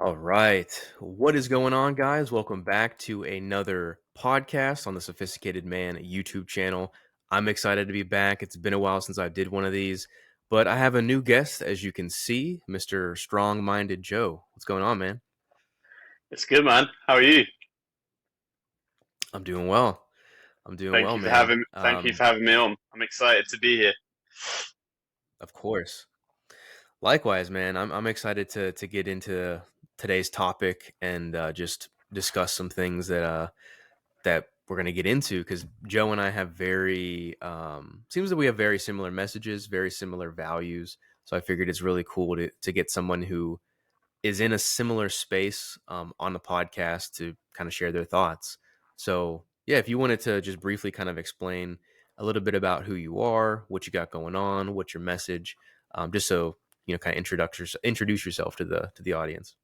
All right. What is going on, guys? Welcome back to another podcast on the Sophisticated Man YouTube channel. I'm excited to be back. It's been a while since I did one of these, but I have a new guest, as you can see, Mr. Strong-Minded Joe. What's going on, man? It's good, man. How are you? I'm doing well. Man. Thank you for having me on. I'm excited to be here. Of course. Likewise, man. I'm excited to get into today's topic and just discuss some things that we're going to get into, because Joe and I have seems that we have very similar messages, very similar values. So I figured it's really cool to get someone who is in a similar space on the podcast to kind of share their thoughts. So yeah, if you wanted to just briefly kind of explain a little bit about who you are, what you got going on, what's your message, just so kind of introduce yourself to the audience.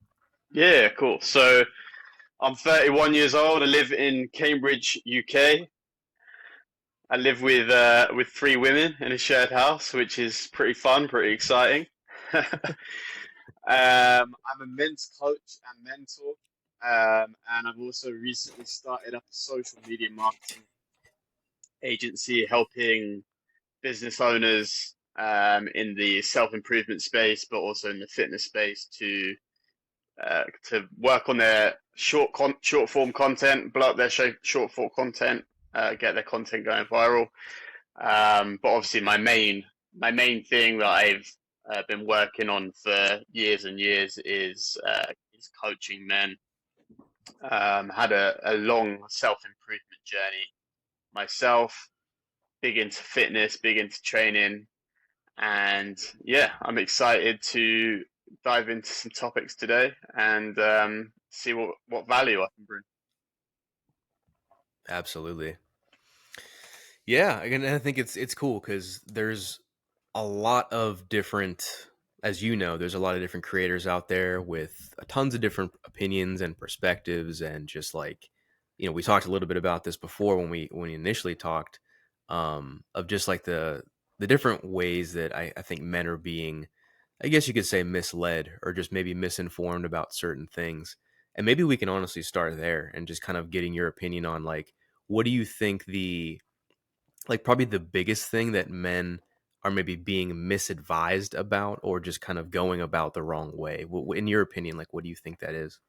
Yeah, cool. So I'm 31 years old. I live in Cambridge, UK. I live with three women in a shared house, which is pretty fun, pretty exciting. I'm a men's coach and mentor, and I've also recently started up a social media marketing agency helping business owners in the self-improvement space, but also in the fitness space to work on their short form content, blow up their short form content, get their content going viral. But obviously, my main thing that I've been working on for years and years is coaching men. Had a long self improvement journey myself, big into fitness, big into training, and yeah, I'm excited to dive into some topics today and see what value I can bring. Absolutely. Yeah, and I think it's cool because there's a lot of different, as you know, there's a lot of different creators out there with tons of different opinions and perspectives, and just like, we talked a little bit about this before when we initially talked, of just like the different ways that I think men are being, I guess you could say, misled or just maybe misinformed about certain things. And maybe we can honestly start there and just kind of getting your opinion on, like, what do you think probably the biggest thing that men are maybe being misadvised about, or just kind of going about the wrong way? In your opinion, like, what do you think that is?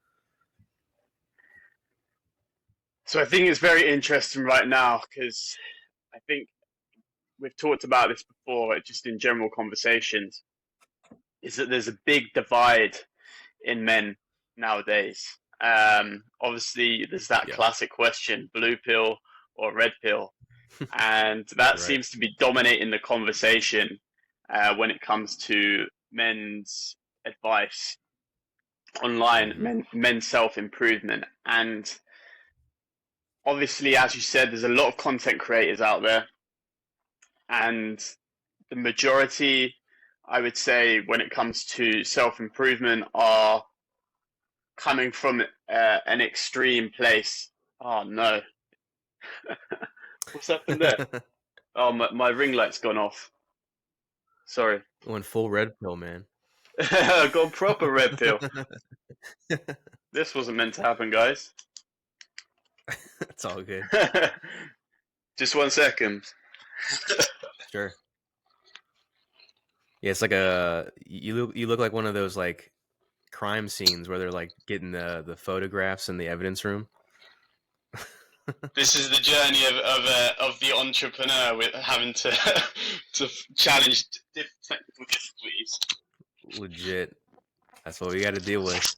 So I think it's very interesting right now because I think we've talked about this before, just in general conversations, is that there's a big divide in men nowadays. Obviously, there's that Yeah. classic question: blue pill or red pill, and that Right. seems to be dominating the conversation when it comes to men's advice online, Hmm. men's self improvement. And obviously, as you said, there's a lot of content creators out there, and the majority, I would say, when it comes to self improvement, are coming from an extreme place. Oh no, what's happened there? Oh, my ring light's gone off. Sorry. Going full red pill, man. I got proper red pill. This wasn't meant to happen, guys. It's all good. Just 1 second. Sure. Yeah, it's like you look like one of those like crime scenes where they're like getting the photographs in the evidence room. This is the journey of the entrepreneur with having to to challenge technical difficulties. Legit. That's what we got to deal with.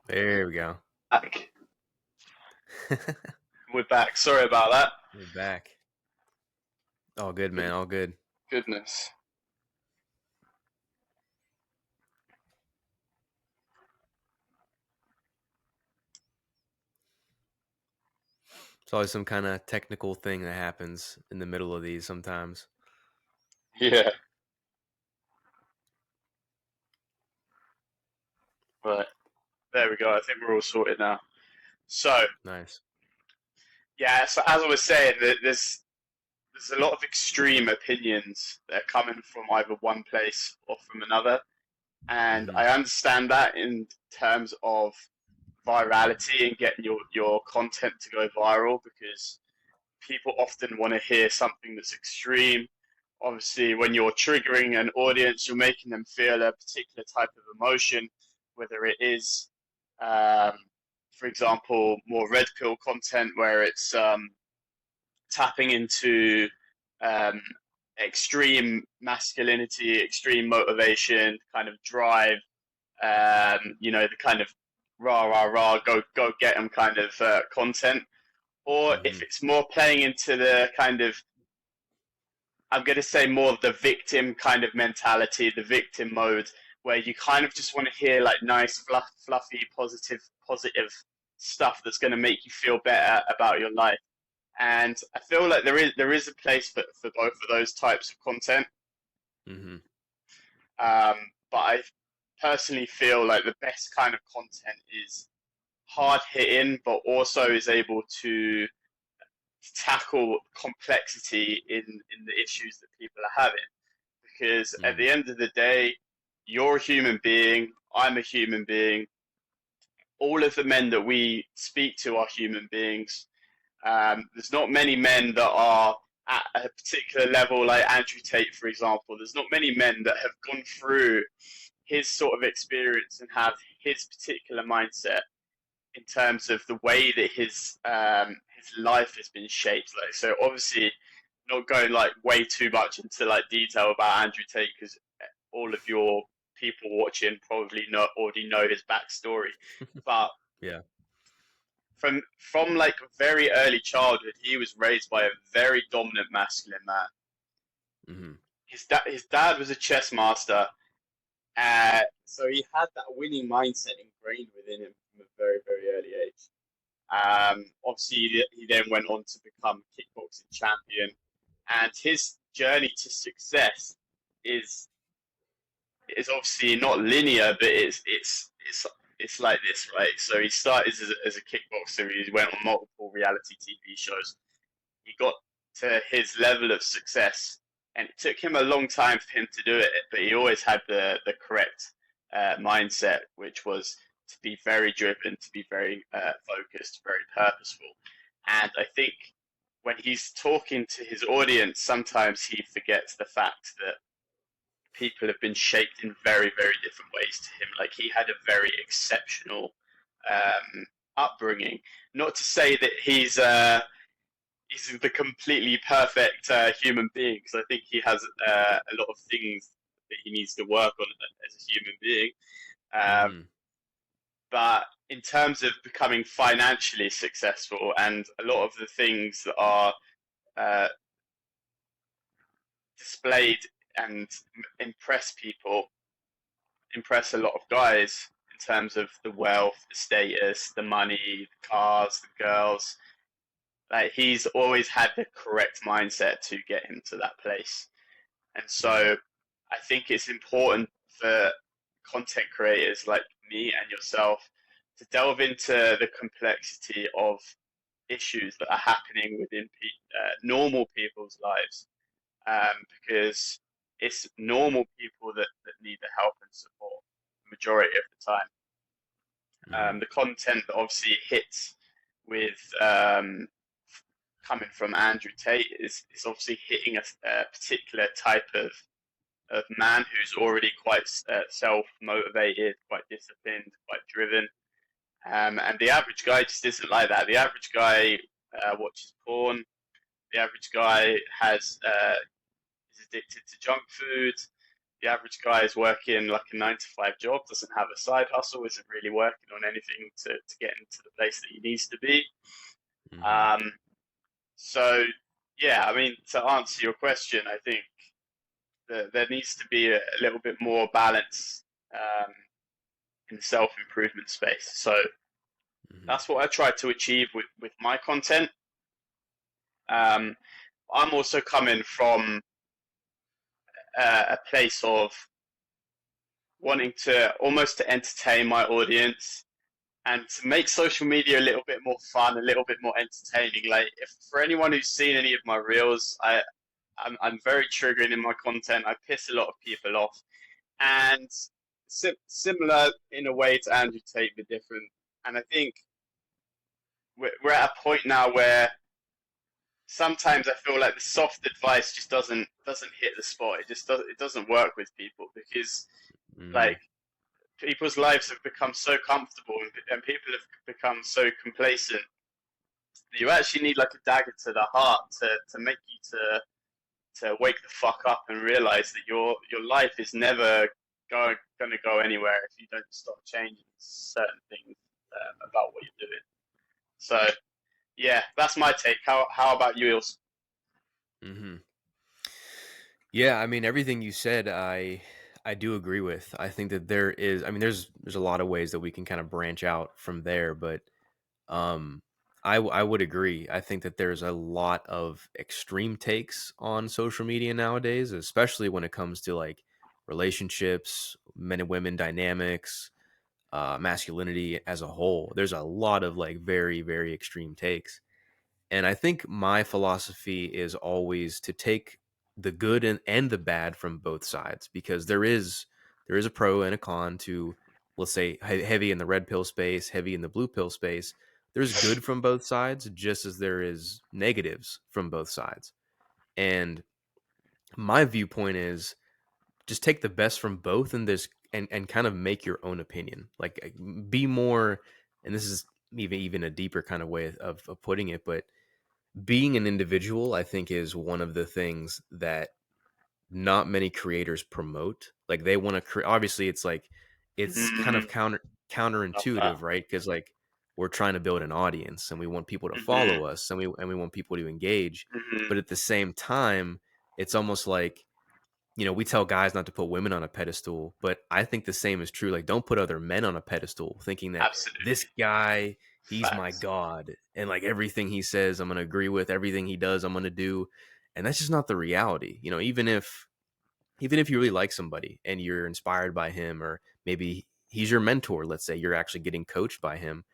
There we go. Back. We're back. Sorry about that. We're back. All good, man. All good. Goodness. It's always some kind of technical thing that happens in the middle of these sometimes. Yeah, right. There we go. I think we're all sorted now. So, Nice. yeah, so as I was saying, there's a lot of extreme opinions that are coming from either one place or from another. And Hmm. I understand that in terms of virality and getting your content to go viral, because people often want to hear something that's extreme. Obviously, when you're triggering an audience, you're making them feel a particular type of emotion, whether it is, um, for example, more red pill content where it's tapping into um, extreme masculinity, extreme motivation, kind of drive, the kind of rah rah rah, go get them kind of content, or if Hmm. it's more playing into the kind of, I'm going to say more of the victim kind of mentality, the victim mode, where you kind of just want to hear like nice, fluffy, positive stuff that's going to make you feel better about your life. And I feel like there is a place for both of those types of content. Hmm. But I personally feel like the best kind of content is hard hitting, but also is able to tackle complexity in the issues that people are having. Because at Hmm. the end of the day, you're a human being, I'm a human being. All of the men that we speak to are human beings. There's not many men that are at a particular level, like Andrew Tate, for example. There's not many men that have gone through his sort of experience and have his particular mindset in terms of the way that his life has been shaped. Like, so obviously, not going like way too much into like detail about Andrew Tate, because all of your people watching probably already know his backstory. But Yeah. from like very early childhood, he was raised by a very dominant masculine man. Hmm. His dad was a chess master, so he had that winning mindset ingrained within him from a very very early age. Obviously, he then went on to become a kickboxing champion, and his journey to success is is obviously not linear, but it's like this, right? So he started as a kickboxer. He went on multiple reality TV shows. He got to his level of success, and it took him a long time for him to do it. But he always had the correct mindset, which was to be very driven, to be very focused, very purposeful. And I think when he's talking to his audience, sometimes he forgets the fact that people have been shaped in very, very different ways to him. Like he had a very exceptional upbringing. Not to say that he's the completely perfect human being, because I think he has a lot of things that he needs to work on as a human being. Um, Hmm. but in terms of becoming financially successful, and a lot of the things that are uh, displayed and impress people, impress a lot of guys in terms of the wealth, the status, the money, the cars, the girls. Like he's always had the correct mindset to get him to that place. And Hmm. so I think it's important for content creators like me and yourself to delve into the complexity of issues that are happening within normal people's lives, because it's normal people that need the help and support the majority of the time. Hmm. The content that obviously hits with coming from Andrew Tate is obviously hitting a particular type of man who's already quite self motivated, quite disciplined, quite driven. And the average guy just isn't like that. The average guy watches porn. The average guy is addicted to junk food. The average guy is working like a 9 to 5 job, doesn't have a side hustle, isn't really working on anything to get into the place that he needs to be. Hmm. Um, so, yeah, I mean, to answer your question, I think there needs to be a little bit more balance in the self improvement space. So Hmm. that's what I try to achieve with my content. Um, I'm also coming from a place of wanting to almost to entertain my audience and to make social media a little bit more fun, a little bit more entertaining. Like, if for anyone who's seen any of my reels, I'm very triggering in my content. I piss a lot of people off, and similar in a way to Andrew Tate, but different. And I think we're at a point now where sometimes I feel like the soft advice just doesn't hit the spot. It doesn't work with people because Mm, like people's lives have become so comfortable and people have become so complacent. You actually need like a dagger to the heart to make you to wake the fuck up and realize that your life is never going to go anywhere if you don't start changing certain things about what you're doing. So yeah, that's my take. How about yours? hmm Yeah, I mean everything you said, I do agree with. I think that there is, I mean, there's a lot of ways that we can kind of branch out from there, but um, I would agree. I think that there's a lot of extreme takes on social media nowadays, especially when it comes to like relationships, men and women dynamics, masculinity as a whole. There's a lot of like very, very extreme takes. And I think my philosophy is always to take the good and the bad from both sides, because there is a pro and a con to, let's say, heavy in the red pill space, heavy in the blue pill space. There's good from both sides just as there is negatives from both sides. And my viewpoint is just take the best from both in this, and kind of make your own opinion. Like, be more, and this is even a deeper kind of way of putting it, but being an individual, I think, is one of the things that not many creators promote. Like, they want to create, obviously it's like, it's kind of Mm, love that. counterintuitive, right? Because like, we're trying to build an audience and we want people to Hmm. follow us, and we want people to engage. Hmm. But at the same time, it's almost like, we tell guys not to put women on a pedestal, but I think the same is true. Like, don't put other men on a pedestal thinking that this Absolutely. guy, he's my Facts. god, and like everything he says, I'm going to agree with, everything he does, I'm going to do. And that's just not the reality. Even if you really like somebody and you're inspired by him, or maybe he's your mentor, let's say you're actually getting coached by him,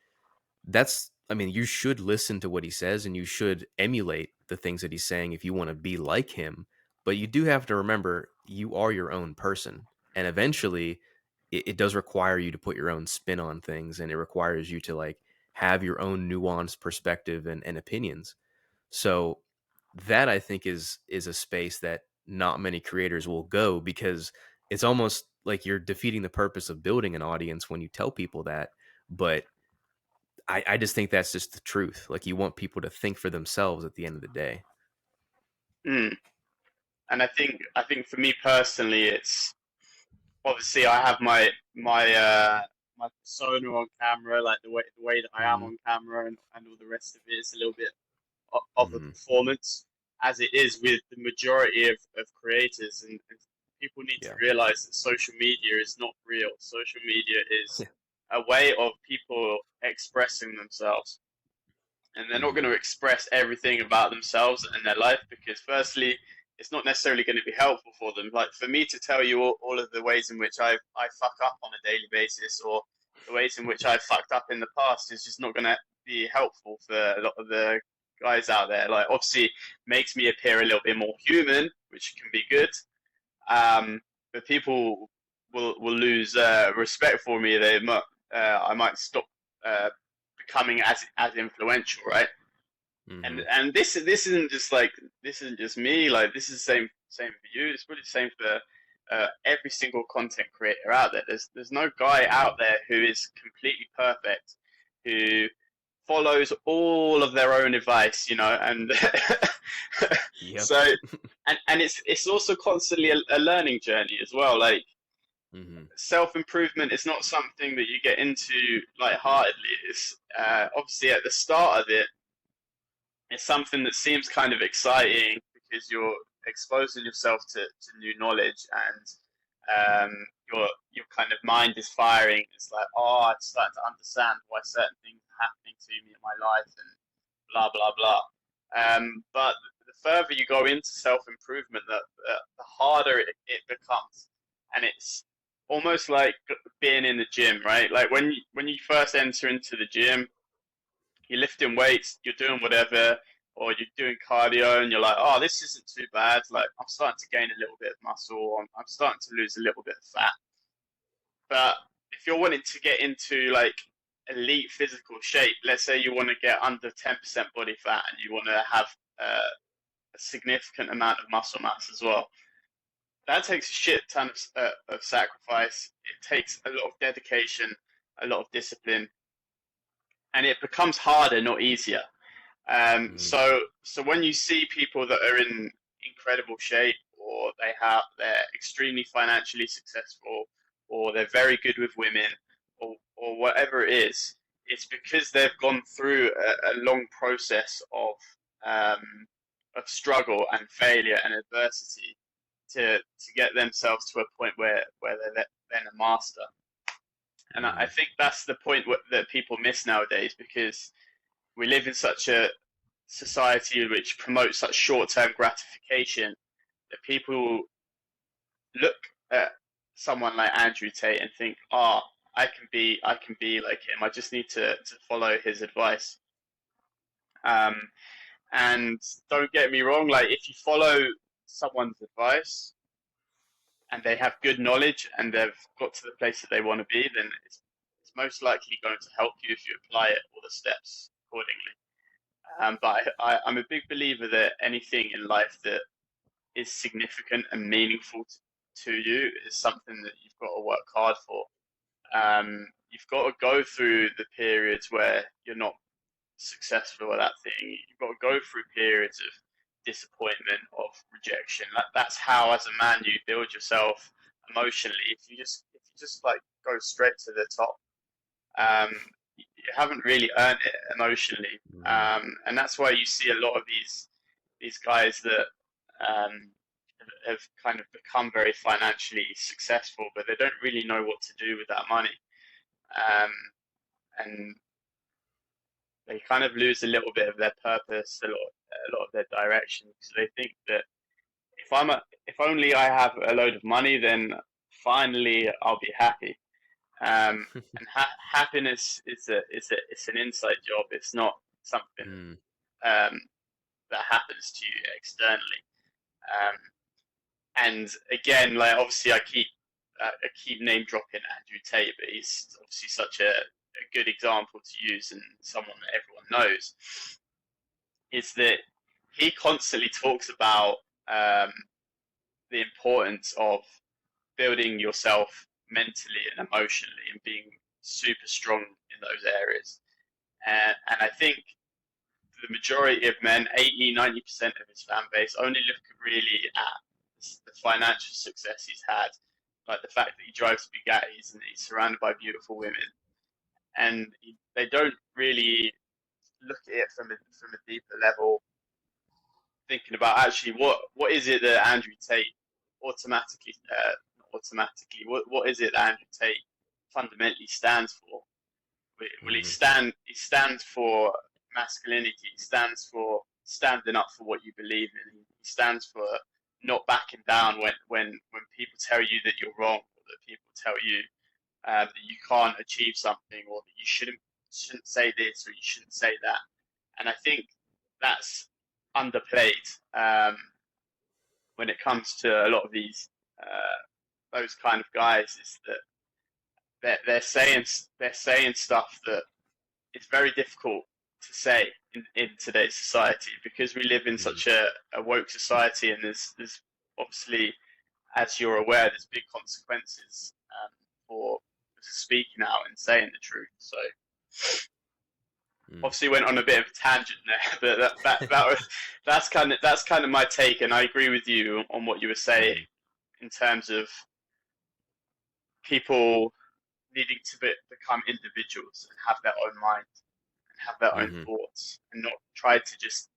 I mean, you should listen to what he says and you should emulate the things that he's saying if you want to be like him. But you do have to remember you are your own person. And eventually it does require you to put your own spin on things, and it requires you to like have your own nuanced perspective and opinions. So that, I think, is a space that not many creators will go, because it's almost like you're defeating the purpose of building an audience when you tell people that. But I just think that's just the truth. Like, you want people to think for themselves at the end of the day. Mm. And I think for me personally, it's obviously I have my persona on camera, like the way that I am Mm-hmm. on camera, and all the rest of it is a little bit of a Mm-hmm. performance, as it is with the majority of creators. And people need to Yeah. realize that social media is not real. Social media is Yeah. a way of people expressing themselves, and they're not going Mm-hmm. to express everything about themselves and their life because, firstly, it's not necessarily going to be helpful for them. Like, for me to tell you all of the ways in which I fuck up on a daily basis, or the ways in which I fucked up in the past, is just not going to be helpful for a lot of the guys out there. Like, obviously makes me appear a little bit more human, which can be good. But people will lose respect for me. I might stop uh, becoming as influential, right? And Mm-hmm. this isn't just me. Like, this is the same for you. It's really the same for every single content creator out there. There's no guy Mm-hmm. out there who is completely perfect, who follows all of their own advice, and Yep. so and it's also constantly a learning journey as well. Like, Mm-hmm. self improvement is not something that you get into lightheartedly. It's obviously at the start of it, it's something that seems kind of exciting because you're exposing yourself to new knowledge, and your kind of mind is firing. It's like, oh, I'm starting to understand why certain things are happening to me in my life, and blah blah blah. But the further you go into self-improvement, the harder it becomes. And it's almost like being in the gym, right? Like when you first enter into the gym, you're lifting weights, you're doing whatever, or you're doing cardio, and you're like, oh, this isn't too bad. Like, I'm starting to gain a little bit of muscle, I'm starting to lose a little bit of fat. But if you're wanting to get into like elite physical shape, let's say you want to get under 10% body fat and you want to have a significant amount of muscle mass as well, that takes a shit ton of sacrifice. It takes a lot of dedication, a lot of discipline, and it becomes harder, not easier. Mm. So when you see people that are in incredible shape, or they're extremely financially successful, or they're very good with women, or whatever it is, it's because they've gone through a long process of struggle and failure and adversity to get themselves to a point where they're then a master. And I Mm. think that's the point that people miss nowadays, because we live in such a society which promotes such short-term gratification that people look at someone like Andrew Tate and think, "Oh, I can be like him. I just need to follow his advice." Um, and don't get me wrong, like if you follow someone's advice and they have good knowledge and they've got to the place that they want to be, then it's most likely going to help you if you apply it all the steps accordingly. But I'm a big believer that anything in life that is significant and meaningful to you is something that you've got to work hard for. You've got to go through the periods where you're not successful at that thing. You've got to go through periods of disappointment, of rejection. That's how, as a man, you build yourself emotionally. If you just like go straight to the top, um, you haven't really earned it emotionally, Mm. and that's why you see a lot of these guys that um, have kind of become very financially successful, but they don't really know what to do with that money, um, and they kind of lose a little bit of their purpose, a lot of their direction. So they think that if only I have a load of money, then finally I'll be happy. And happiness it's an inside job. It's not something Mm. um, that happens to you externally. Um, and again, like obviously, I keep name dropping Andrew Tate, but he's obviously such a good example to use and someone that everyone knows. Is that he constantly talks about um, the importance of building yourself mentally and emotionally and being super strong in those areas. And I think the majority of men, 80, 90% of his fan base, only look really at the financial success he's had, like the fact that he drives Bugattis and he's surrounded by beautiful women. And they don't really look at it from a deeper level, thinking about actually what is it that Andrew Tate automatically, what is it that Andrew Tate fundamentally stands for? Well, he Mm. stands for masculinity. He stands for standing up for what you believe in. He stands for not backing down when people tell you that you're wrong, or that people tell you that you can't achieve something, or that you shouldn't say this or you shouldn't say that. And I think that's underplayed when it comes to a lot of those kind of guys. Is that they're saying stuff that it's very difficult to say in today's society, because we live in Mm. such a woke society, and there's obviously, as you're aware, there's big consequences for speaking out and saying the truth. So Mm. obviously went on a bit of a tangent there, but that's kind of my take, and I agree with you on what you were saying Mm. in terms of people needing to become individuals and have their own mind and have their own Mhm. thoughts, and not try to just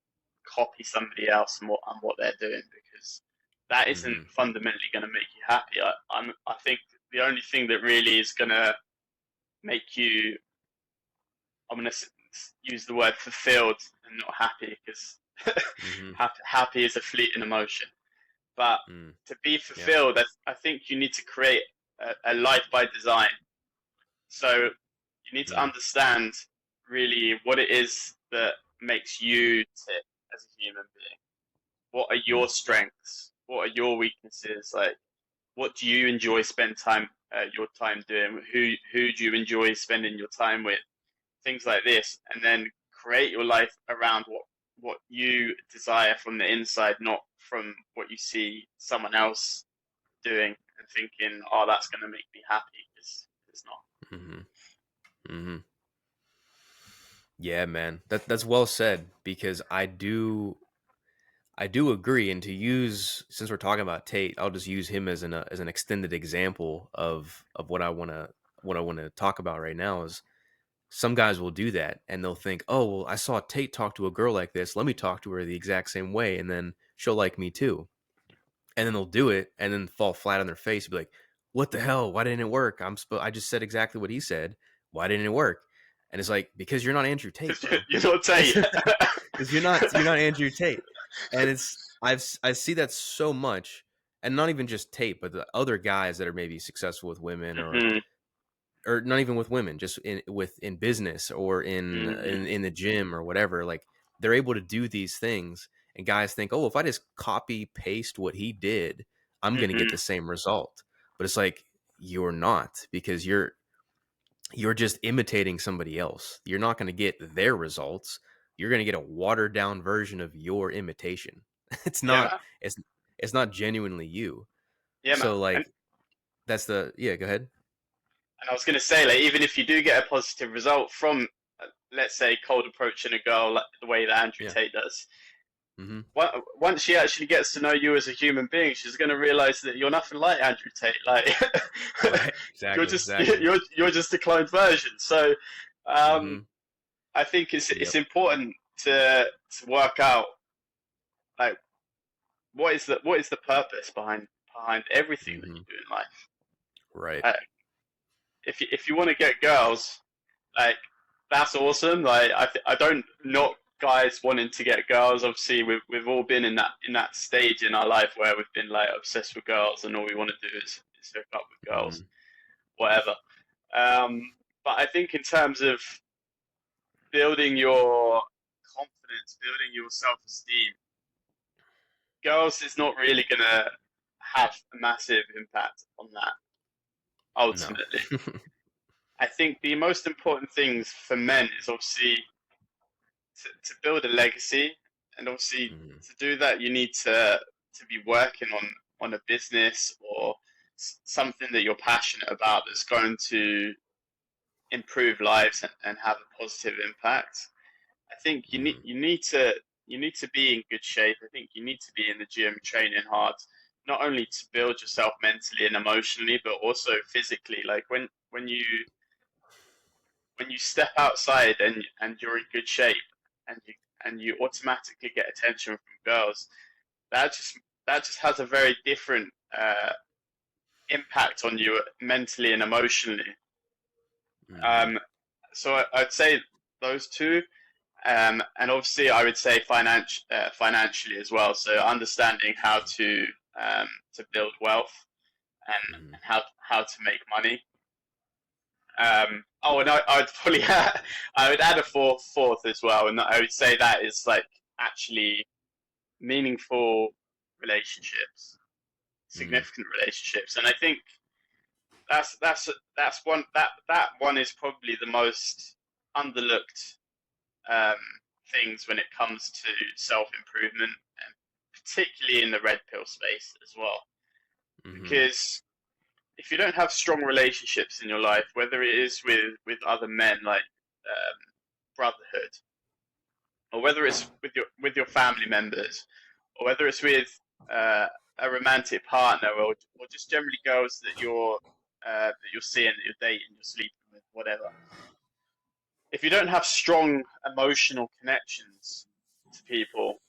copy somebody else and what they're doing, because that isn't Mhm. fundamentally going to make you happy. I think the only thing that really is going to make you, I'm going to use the word fulfilled and not happy, because Mhm. Happy is a fleeting emotion. But Mm. to be Yep. fulfilled, I think you need to create a life by design. So you need to Mm. understand really what it is that makes you tick as a human being. What are Mm. your strengths? What are your weaknesses? Like, what do you enjoy spend time your time doing? Who do you enjoy spending your time with? Things like this, and then create your life around what you desire from the inside, not from what you see someone else doing and thinking, oh, that's going to make me happy. It's not. Mhm. Mhm. Yeah, man. That's well said because I do agree, and to use since we're talking about Tate, I'll just use him as an extended example of what I want to talk about right now is some guys will do that and they'll think, "Oh, well, I saw Tate talk to a girl like this. Let me talk to her the exact same way and then she'll like me too." And then they'll do it and then fall flat on their face and be like, "What the hell? Why didn't it work? I just said exactly what he said. Why didn't it work?" And it's like, "Because you're not Andrew Tate, bro." You know what I'm saying? Because you're not Andrew Tate, and I see that so much, and not even just Tate, but the other guys that are maybe successful with women, Hmm. or not even with women, just in business or Hmm. in the gym or whatever. Like they're able to do these things, and guys think, oh, if I just copy paste what he did, I'm gonna get Hmm. the same result. But it's like you're not because you're just imitating somebody else. You're not going to get their results. You're going to get a watered down version of your imitation. It's Yeah, not man. it's it's not genuinely you. Yeah, man. So And, like that's the yeah, go ahead. and I was going to say, like, even if you do get a positive result from, let's say, cold approaching a girl like the way that Andrew Yeah. Tate does, Mhm. once she actually gets to know you as a human being, she's going to realize that you're nothing like Andrew Tate. Like Right. Exactly. Exactly. you're just a cloned version. So um, Mhm. I think it's Yep. important to work out like what is the purpose behind everything that Mhm. you do in life. Right. Uh, if you want to get girls, like that's awesome. Like I don't knock guys wanting to get girls. Obviously, we've all been in that stage in our life where we've been like obsessed with girls, and all we want to do is hook up with girls, Mhm. whatever. But I think in terms of building your confidence, building your self esteem, girls is not really gonna have a massive impact on that No. ultimately. I think the most important things for men is obviously to build a legacy, and obviously Mhm. to do that you need to be working on a business or something that you're passionate about that's going to improve lives and have a positive impact. I think Mhm. you need to be in good shape. I think you need to be in the gym training hard, not only to build yourself mentally and emotionally, but also physically. Like when you step outside and you're in good shape and you automatically get attention from girls, that just that just has a very different impact on you mentally and emotionally. Mhm. Um, so I'd say those two, and obviously I would say financially as well. So understanding how to build wealth Mhm. and how to make money. Oh, and I'd probably I would add a fourth as well, and I would say that is like actually meaningful relationships, Mhm. significant relationships, and I think that's that one is probably the most underlooked um, things when it comes to self improvement, and particularly in the red pill space as well, Mhm. because if you don't have strong relationships in your life, whether it is with other men like brotherhood, or whether it's with your family members, or whether it's with uh, a romantic partner, or just generally girls that you're seeing, that you're dating, you're sleeping with, whatever. If you don't have strong emotional connections to people,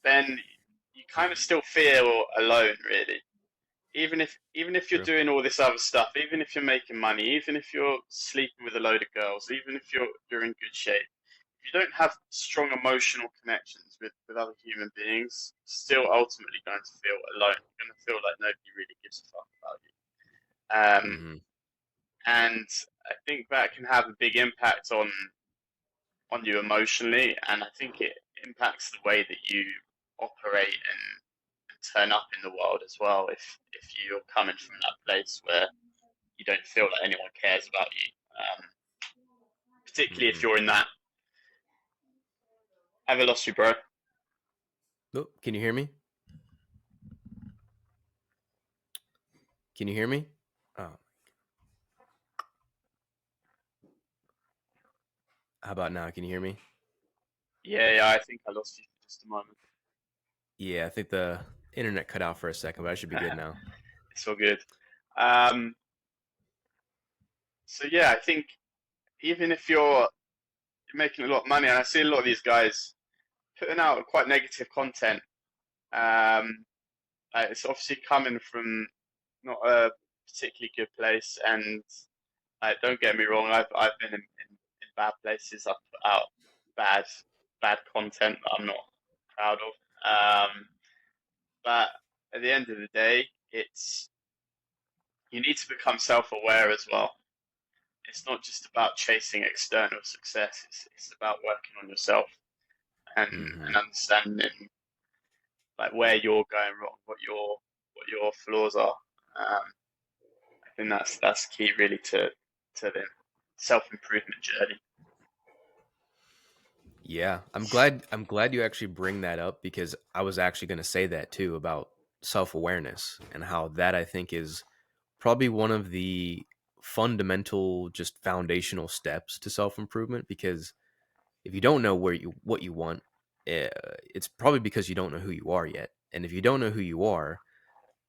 then you kind of still feel alone, really. Even if you're True. doing all this other stuff, even if you're making money, even if you're sleeping with a load of girls, even if you're in good shape, if you don't have strong emotional connections with other human beings, you're still ultimately going to feel alone. You're going to feel like nobody really gives a fuck about you. Mm-hmm. And I think that can have a big impact on you emotionally, and I think it impacts the way that you operate and turn up in the world as well. If you're coming from that place where you don't feel like anyone cares about you, particularly if Mm-hmm. you're in that. Have I lost you, bro? Oh, can you hear me? Can you hear me? Oh, how about now? Can you hear me? Yeah, I think I lost you for just a moment. Yeah, I think the internet cut out for a second, but I should be good now. It's all good. Um, so yeah, I think even if you're making a lot of money, and I see a lot of these guys putting out quite negative content. Um, it's obviously coming from not a particularly good place, and don't get me wrong, I've been in bad places. I've put out bad bad content that I'm not proud of. But at the end of the day, it's you need to become self-aware as well. It's not just about chasing external success. It's about working on yourself Mm-hmm. and understanding like where you're going wrong, what your flaws are. I think that's key really to the self improvement journey. Yeah, I'm glad you actually bring that up because I was actually going to say that too about self-awareness and how that I think is probably one of the fundamental just foundational steps to self-improvement because if you don't know where you what you want, it's probably because you don't know who you are yet. And if you don't know who you are,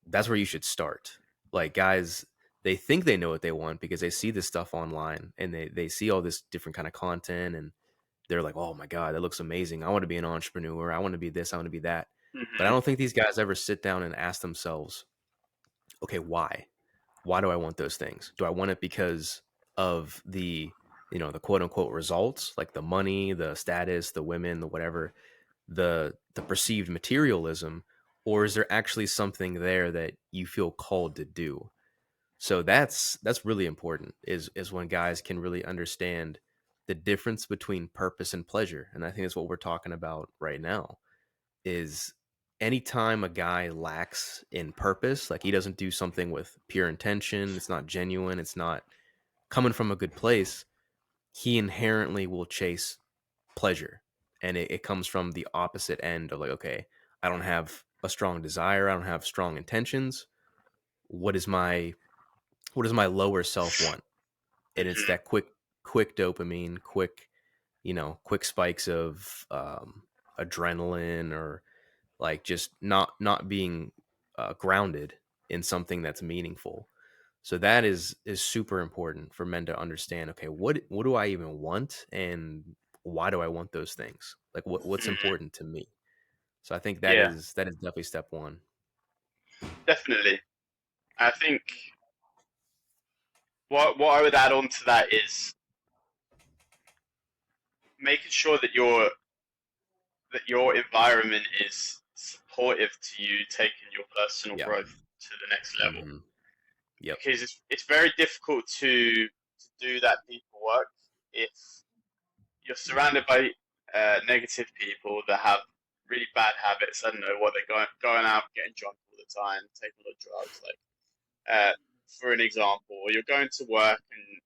that's where you should start. Like guys, they think they know what they want because they see this stuff online and they see all this different kind of content and they're like, "Oh my god, that looks amazing. I want to be an entrepreneur. I want to be this, I want to be that." But I Hmm. don't think these guys ever sit down and ask themselves, "Okay, why? Why do I want those things? Do I want it because of the quote unquote results, like the money, the status, the women, the whatever, the perceived materialism, or is there actually something there that you feel called to do?" So that's really important is when guys can really understand the difference between purpose and pleasure. And I think that's what we're talking about right now is anytime a guy lacks in purpose, like he doesn't do something with pure intention, it's not genuine, it's not coming from a good place, he inherently will chase pleasure. And it comes from the opposite end of like, okay, I don't have a strong desire, I don't have strong intentions. What is my what does my lower self want? And it's Hmm. that quick dopamine, quick spikes of adrenaline or like just not being grounded in something that's meaningful. So that is super important for men to understand. Okay, what do I even want, and why do I want those things? Like what's Hmm. important to me? So I think that Yeah, is definitely step one. definitely. I think what I would add on to that is making sure that your environment is supportive to you taking your personal Yeah. growth to the next level. Mm-hmm. Yep. Because it's very difficult to do that deeper work if you're Mm-hmm. surrounded by negative people that have really bad habits. I don't know what they're going out, getting drunk all the time, taking a lot of drugs. Like, for an example, you're going to work and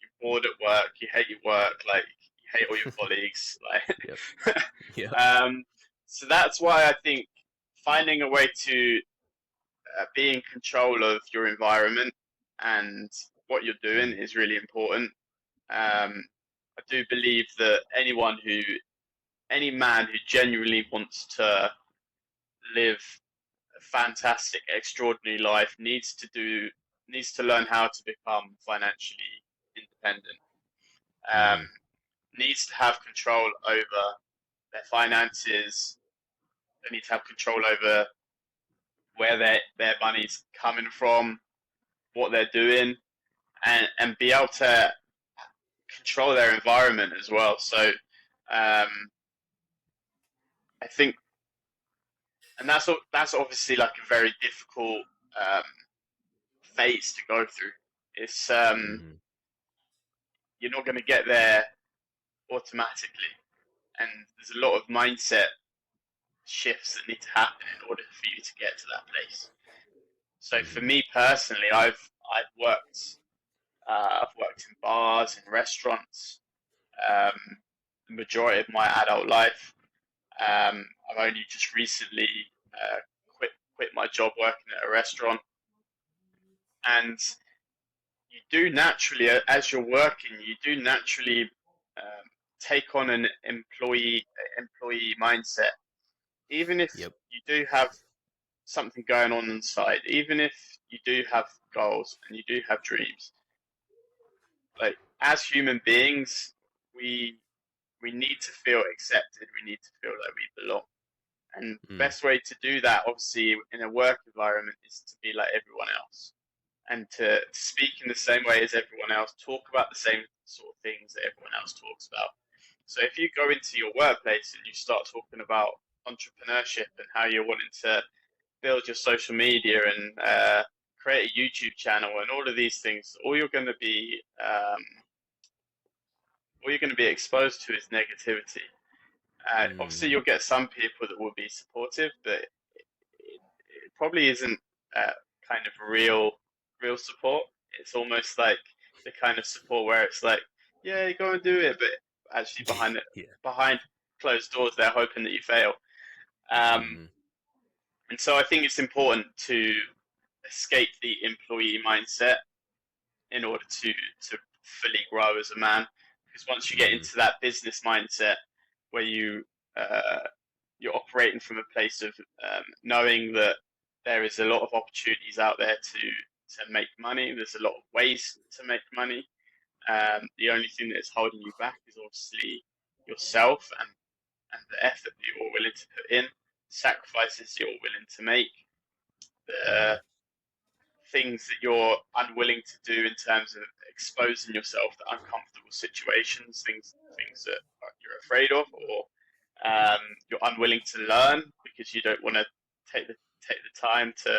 you're bored at work, you hate your work, like you hate all your colleagues, Yep. like. Yep. So that's why I think finding a way to be in control of your environment and what you're doing Mm. is really important. I do believe that any man who genuinely wants to live a fantastic, extraordinary life needs to learn how to become financially independent. Um, Mm-hmm. needs to have control over their finances. They need to have control over where their money's coming from, what they're doing, and be able to control their environment as well. So I think, and that's obviously like a very difficult um, phase to go through. It's Mm-hmm. you're not going to get there automatically, and there's a lot of mindset shifts that need to happen in order for you to get to that place. So for Mm-hmm. me personally, I've worked in bars and restaurants um, the majority of my adult life. I've only just recently uh, quit my job working at a restaurant, and you do naturally, as you're working, you do naturally um, take on an employee mindset, even if Yep. you do have something going on inside, even if you do have goals and you do have dreams. Like as human beings, we we need to feel accepted. We need to feel like we belong. And the Mm. best way to do that, obviously, in a work environment, is to be like everyone else and to speak in the same way as everyone else, talk about the same sort of things that everyone else talks about. So if you go into your workplace and you start talking about entrepreneurship and how you're wanting to build your social media and create a YouTube channel and all of these things, all you're going to be exposed to is negativity. Obviously, Mm-hmm. you'll get some people that will be supportive, but it probably isn't kind of real support. It's almost like the kind of support where it's like, yeah, you go and do it, but actually Yeah. behind closed doors, they're hoping that you fail. Um, Mm-hmm. and so I think it's important to escape the employee mindset in order to fully grow as a man. Because once you get Mm-hmm. into that business mindset where uh, you're operating from a place of knowing that there is a lot of opportunities out there to make money. There's a lot of ways to make money. The only thing that is holding you back is obviously yourself and the effort that you're willing to put in, sacrifices you're willing to make, Mm-hmm. the things that you're unwilling to do in terms of exposing yourself to uncomfortable situations, things that you're afraid of, or you're unwilling to learn because you don't want to take the time to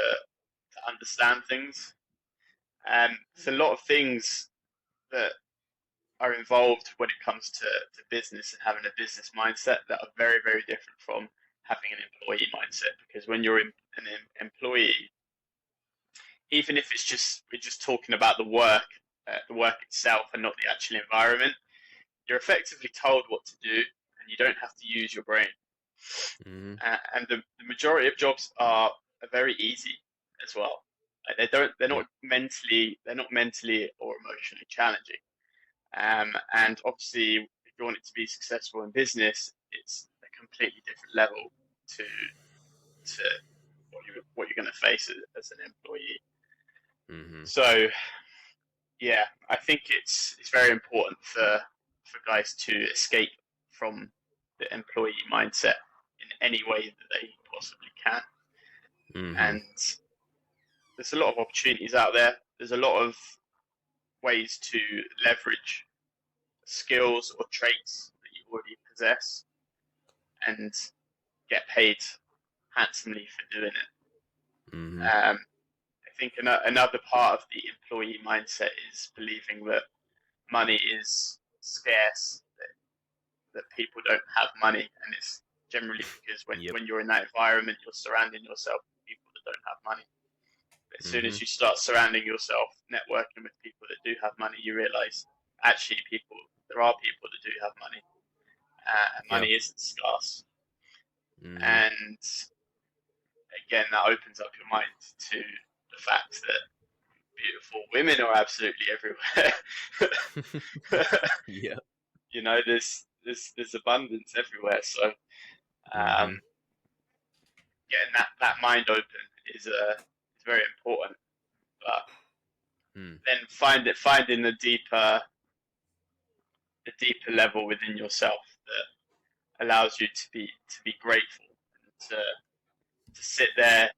understand things. There's a lot of things that are involved when it comes to business and having a business mindset that are very, very different from having an employee mindset. Because when you're an employee, even if we're just talking about the work itself, and not the actual environment, you're effectively told what to do, and you don't have to use your brain. Mm-hmm. And the majority of jobs are very easy as well. Like Yep. they're not mentally or emotionally challenging. And obviously, if you want it to be successful in business, it's a completely different level to what you're going to face as an employee. Mm-hmm. So yeah, I think it's very important for guys to escape from the employee mindset in any way that they possibly can. Mm-hmm. And there's a lot of opportunities out there. There's a lot of ways to leverage skills or traits that you already possess and get paid handsomely for doing it. Mm-hmm. I think another part of the employee mindset is believing that money is scarce, that people don't have money, and it's generally because Yep. when you're in that environment, you're surrounding yourself with people that don't have money. But as soon Mm-hmm. as you start surrounding yourself, networking with people that do have money, you realize actually there are people that do have money, and Yeah. money isn't scarce. Mm-hmm. And again, that opens up your mind to the fact that beautiful women are absolutely everywhere. Yeah. You know, there's abundance everywhere. So Mm-hmm. um, getting that mind open is very important. But Mm. then finding the deeper level within yourself that allows you to be grateful and to sit there,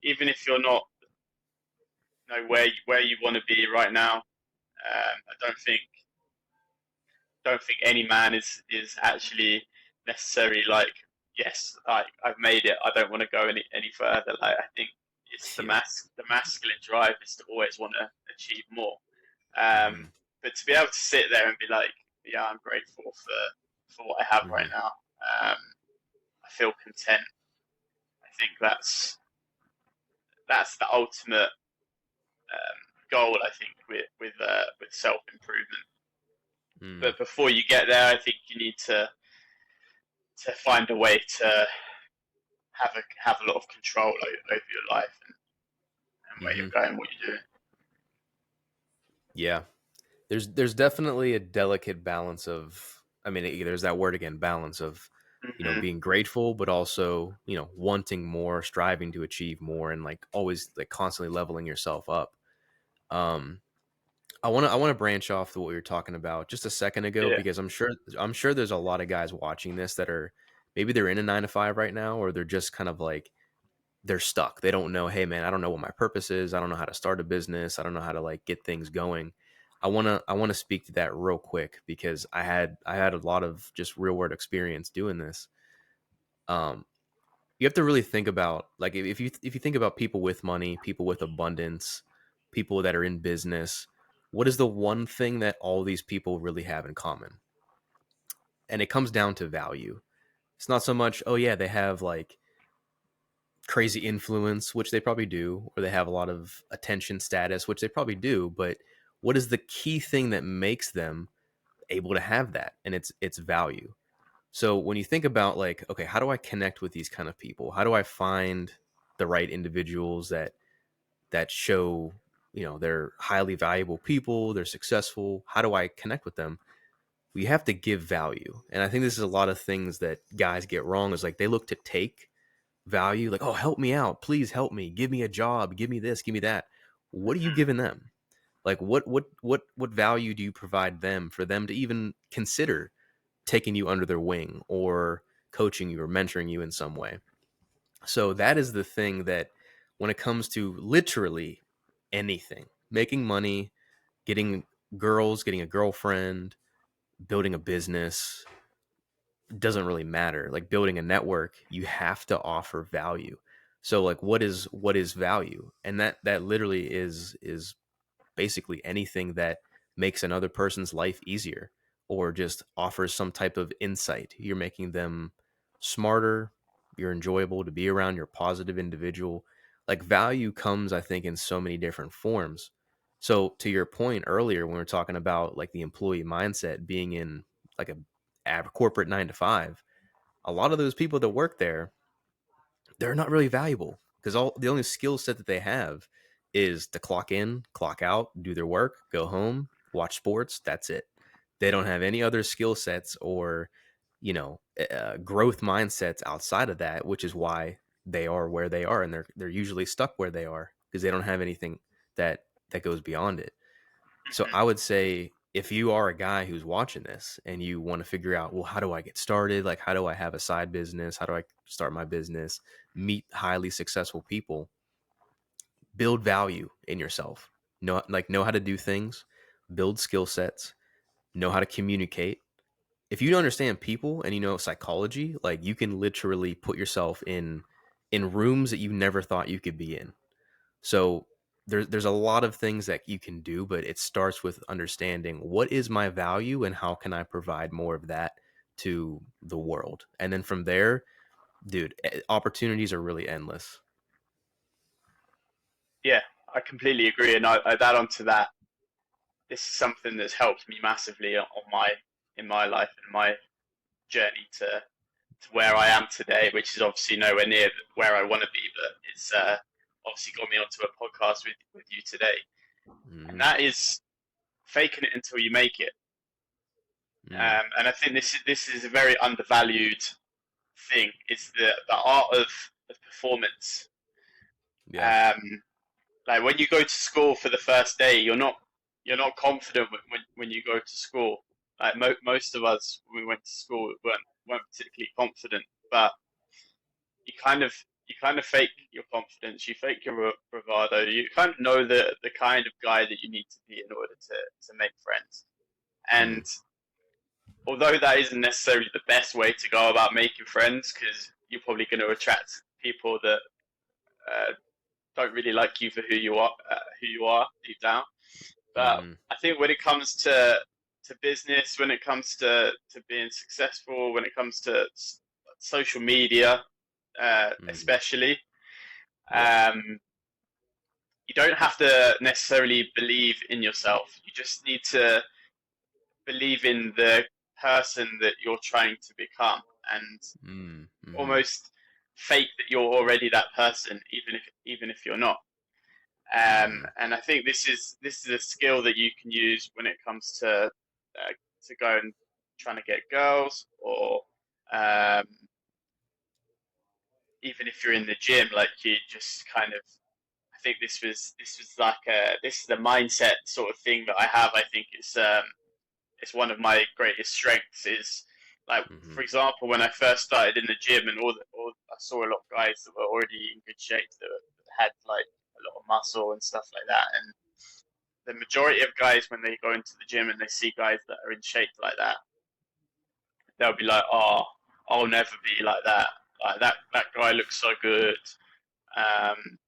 even if you're not where you want to be right now. I don't think don't think any man is actually necessarily like, yes, I've made it. I don't want to go any further. Like, I think it's Yeah. the masculine drive is to always want to achieve more. Um, Hmm. but to be able to sit there and be like, yeah, I'm grateful for what I have right Hmm. now. Um, I feel content. I think that's the ultimate goal. I think with self improvement. Hmm. But before you get there, I think you need to find a way to have a lot of control over your life and where you're Hmm. going, what you're doing. Yeah. There's definitely a delicate balance of, I mean, there's that word again, balance of, Hmm. being grateful, but also, wanting more, striving to achieve more, and like always like constantly leveling yourself up. Um, I want to branch off to what we were talking about just a second ago, Yeah. because I'm sure there's a lot of guys watching this that are, maybe they're in a 9 to 5 right now, or they're just kind of like, they're stuck. They don't know, hey man, I don't know what my purpose is. I don't know how to start a business. I don't know how to like get things going. I want to speak to that real quick, because I had a lot of just real world experience doing this. Um, you have to really think about, like, if you think about people with money, people with abundance, people that are in business, what is the one thing that all these people really have in common? And it comes down to value. It's not so much, oh yeah, they have like crazy influence, which they probably do, or they have a lot of attention status, which they probably do, but what is the key thing that makes them able to have that? And it's value. So when you think about, like, okay, how do I connect with these kind of people? How do I find the right individuals that show, they're highly valuable people, they're successful? How do I connect with them? We have to give value. And I think this is a lot of things that guys get wrong, is like they look to take value, like, oh, help me out, please help me, give me a job, give me this, give me that. What are you Hmm. giving them? Like, what value do you provide them for them to even consider taking you under their wing, or coaching you or mentoring you in some way? So that is the thing that, when it comes to literally anything, making money, getting girls, getting a girlfriend, building a business, doesn't really matter. Like building a network, you have to offer value. So like, what is value? And that literally is basically anything that makes another person's life easier, or just offers some type of insight. You're making them smarter, you're enjoyable to be around, you're a positive individual. Like, value comes, I think, in so many different forms. So to your point earlier, when we are talking about like the employee mindset being in like a corporate 9 to 5, a lot of those people that work there, they're not really valuable, because all the only skill set that they have is to clock in, clock out, do their work, go home, watch sports. That's it. They don't have any other skill sets, or growth mindsets outside of that, which is why they are where they are, and they're usually stuck where they are, because they don't have anything that goes beyond it. So Hmm. I would say, if you are a guy who's watching this and you want to figure out, well, how do I get started? Like, how do I have a side business? How do I start my business? Meet highly successful people, build value in yourself. Know how to do things, build skill sets, know how to communicate. If you understand people and you know psychology, like, you can literally put yourself in rooms that you never thought you could be in. So there's a lot of things that you can do, but it starts with understanding, what is my value and how can I provide more of that to the world? And then from there, dude, opportunities are really endless. Yeah, I completely agree. And I'd add on to that. This is something that's helped me massively on my in my life and my journey to where I Mm-hmm. am today, which is obviously nowhere near where I want to be, but it's obviously got me onto a podcast with you today. And Mm-hmm. that is faking it until you make it. Mm. And I think this is a very undervalued thing. It's the art of performance. Yeah. Um, like when you go to school for the first day, you're not confident when you go to school. Like most of us, when we went to school, weren't particularly confident, but you kind of you kind of fake your confidence, you fake your bravado, you kind of know the kind of guy that you need to be in order to make friends. Mm. And although that isn't necessarily the best way to go about making friends, because you're probably going to attract people that uh, don't really like you for who you are deep down. But Mm-hmm. I think when it comes to business, when it comes to being successful, when it comes to social media, Mm-hmm. especially, Yeah. um, you don't have to necessarily believe in yourself. You just need to believe in the person that you're trying to become, and Mm-hmm. almost fake that you're already that person, even if you're not. Mm-hmm. And I think this is a skill that you can use when it comes to go and trying to get girls, or um, even if you're in the gym, like you just kind of. I think this was like this is the mindset sort of thing that I have. I think it's one of my greatest strengths. Is like, Mm-hmm. for example, when I first started in the gym, and I saw a lot of guys that were already in good shape, that had like a lot of muscle and stuff like that. And the majority of guys, when they go into the gym and they see guys that are in shape like that, they'll be like, "Oh, I'll never be like that. Like that guy looks so good. Um,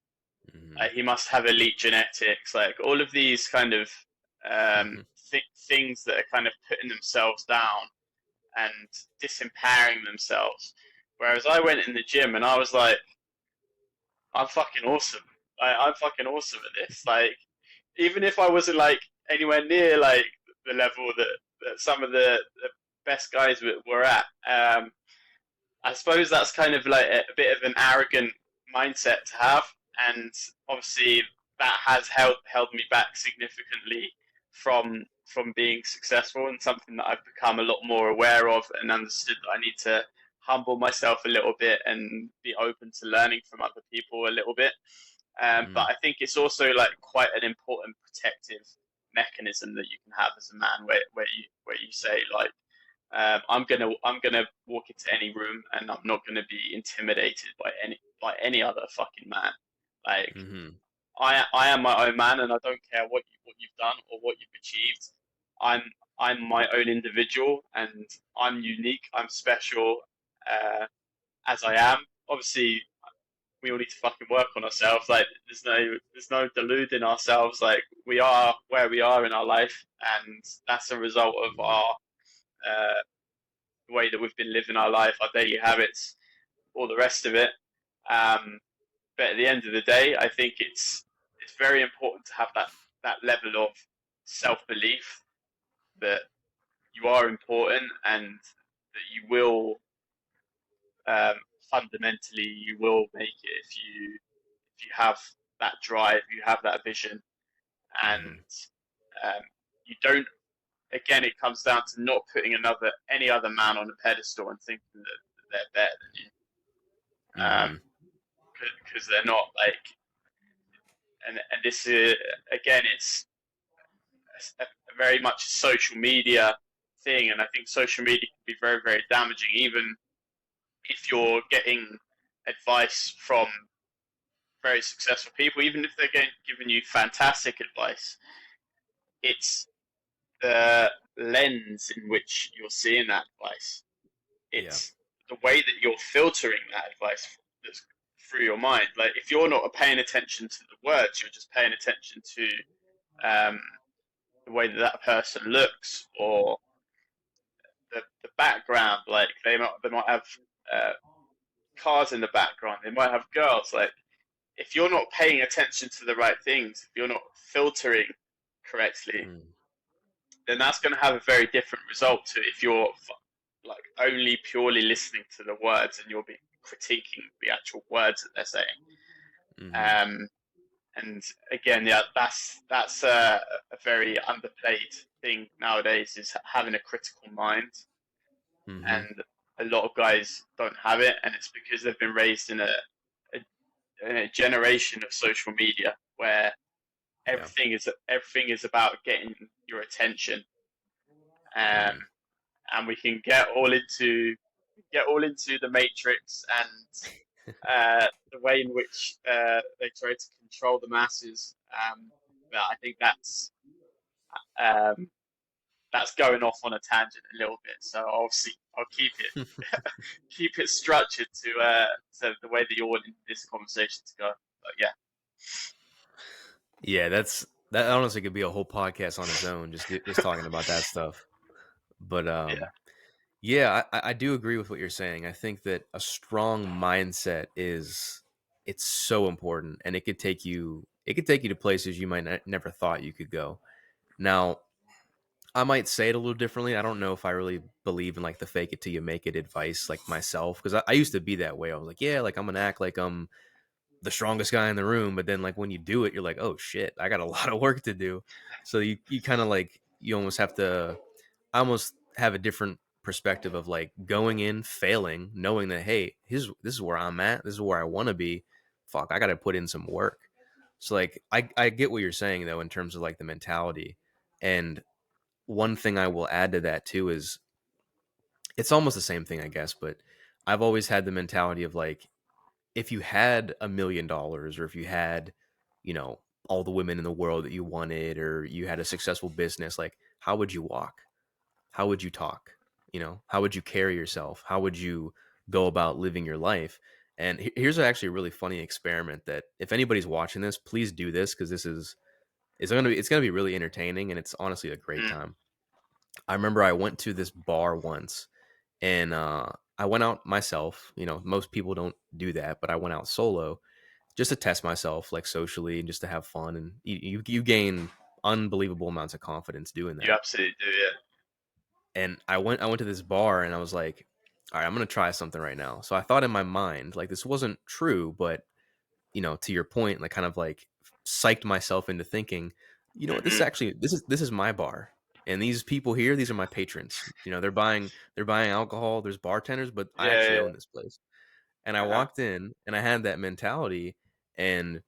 Mm-hmm. he must have elite genetics." Like all of these kind of Mm-hmm. things that are kind of putting themselves down and disempowering themselves. Whereas I went in the gym and I was like, I'm fucking awesome. I'm fucking awesome at this. Like, even if I wasn't like anywhere near like the level that some of the best guys were at, I suppose that's kind of like a bit of an arrogant mindset to have, and obviously that has held me back significantly from being successful, and something that I've become a lot more aware of and understood that I need to humble myself a little bit and be open to learning from other people a little bit. But I think it's also like quite an important protective mechanism that you can have as a man, where you say like, I'm gonna walk into any room and I'm not gonna be intimidated by any other fucking man. Like Mm-hmm. I am my own man, and I don't care what you've done or what you've achieved. I'm I'm my own individual, and I'm unique. I'm special as I am. Obviously, we all need to fucking work on ourselves. Like there's no deluding ourselves. Like we are where we are in our life, and that's a result of Mm-hmm. our uh, the way that we've been living our life, our daily habits, all the rest of it. Um, but at the end of the day, I think it's very important to have that level of self belief that you are important, and that you will um, fundamentally you will make it if you have that drive, you have that vision, Mm-hmm. and um, you don't. Again, it comes down to not putting any other man on a pedestal and thinking that they're better than you, Mm-hmm. because they're not. Like, and this is again, it's a very much a social media thing, and I think social media can be very very damaging, even if you're getting advice from very successful people, even if they're giving you fantastic advice. It's the lens in which you're seeing that advice. Yeah. It's the way that you're filtering that advice that's through your mind. Like if you're not paying attention to the words, you're just paying attention to um, the way that that person looks, or the background. Like they might have uh, cars in the background. They might have girls. Like if you're not paying attention to the right things, if you're not filtering correctly, Mm-hmm. then that's going to have a very different result to if you're like only purely listening to the words and you'll be critiquing the actual words that they're saying. Mm-hmm. Um, and again, yeah, that's a very underplayed thing nowadays, is having a critical mind, Mm-hmm. and a lot of guys don't have it, and it's because they've been raised a, in a generation of social media where Yeah. everything is about getting your attention. Um, Mm. and we can get all into the matrix and the way in which they try to control the masses. But I think um, that's going off on a tangent a little bit. So obviously I'll keep it structured to the way that you're wanting this conversation to go. But yeah, Yeah, that honestly could be a whole podcast on its own, just talking about that stuff. But yeah. yeah, I do agree with what you're saying. I think that a strong mindset is it's so important, and it could take you to places you might never thought you could go. Now, I might say it a little differently. I don't know if I really believe in like the fake it till you make it advice like myself, because I used to be that way. I was like, yeah, like I'm gonna act like I'm the strongest guy in the room, but then like when you do it, you're like, oh shit, I got a lot of work to do. So you kind of like you almost have to I almost have a different perspective of like going in, failing, knowing that hey, this is where I'm at, this is where I want to be. Fuck, I got to put in some work. So like I get what you're saying though in terms of like the mentality. And one thing I will add to that too is it's almost the same thing, I guess, but I've always had the mentality of like if you had $1 million or if you had, you know, all the women in the world that you wanted or you had a successful business, like how would you walk? How would you talk? You know, how would you carry yourself? How would you go about living your life? And here's actually a really funny experiment that if anybody's watching this, please do this because this is it's gonna be really entertaining and it's honestly a great Mm, time. I remember I went to this bar once and I went out myself. You know, most people don't do that, but I went out solo just to test myself, like socially, and just to have fun. And you gain unbelievable amounts of confidence doing you that. absolutely do, yeah. And I went to this bar and I was like, all right, I'm gonna try something right now. So I thought in my mind, like this wasn't true, but you know, to your point, like kind of like psyched myself into thinking, you know what, Hmm. this is my bar. And these people here, these are my patrons. You know, they're buying alcohol, there's bartenders, but I Yeah, actually yeah. own this place. And I Uh-huh. walked in and I had that mentality and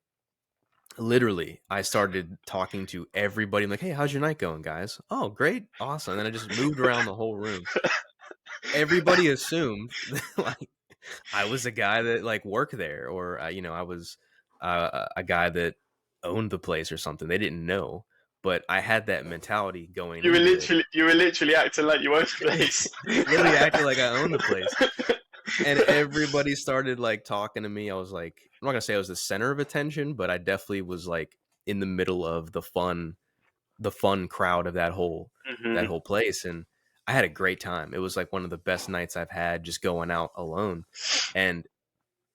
literally I started talking to everybody. I'm like, hey, how's your night going, guys? Oh, great, awesome. And then I just moved around the whole room. Everybody assumed that, like I was a guy that like worked there, or you know, I was a guy that owned the place or something. They didn't know, but I had that mentality going into it. You were literally acting like you owned the place. Literally acted like I owned the place, and everybody started like talking to me. I was like, I'm not gonna say I was the center of attention, but I definitely was like in the middle of the fun crowd of that Hmm. whole place, and I had a great time. It was like one of the best nights I've had just going out alone, and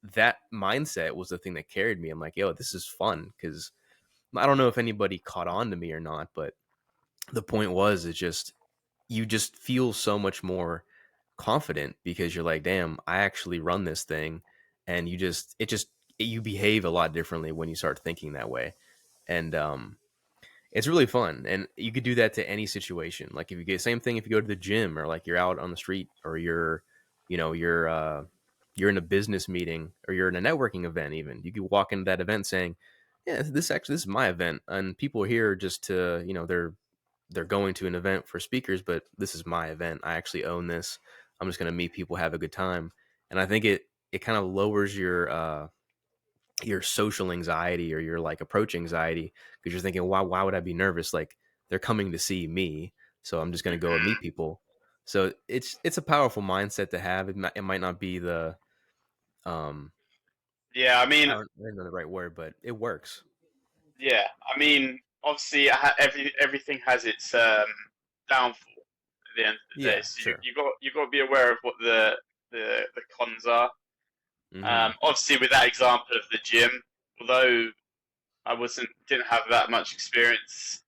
that mindset was the thing that carried me. I'm like, yo, this is fun because I don't know if anybody caught on to me or not, but the point was, it's just you just feel so much more confident because you're like, damn, I actually run this thing, and you behave a lot differently when you start thinking that way, and it's really fun, and you could do that to any situation. Like if you get same thing if you go to the gym or like you're out on the street or you know, you're in a business meeting or you're in a networking event. Even you could walk into that event saying, "Yeah, this is my event," and people here just to you know they're going to an event for speakers, but this is my event. I actually own this. I'm just gonna meet people, have a good time, and I think it kind of lowers your social anxiety or your like approach anxiety because you're thinking, why would I be nervous? Like they're coming to see me, so I'm just gonna go and meet Hmm. people. So it's a powerful mindset to have. It might not be the um Yeah, I don't know the right word, but it works. yeah, obviously, everything has its downfall at the end of the day. Yeah, So sure. you got to be aware of what the cons are. Mm-hmm. Obviously, with that example of the gym, although I wasn't didn't have that much experience,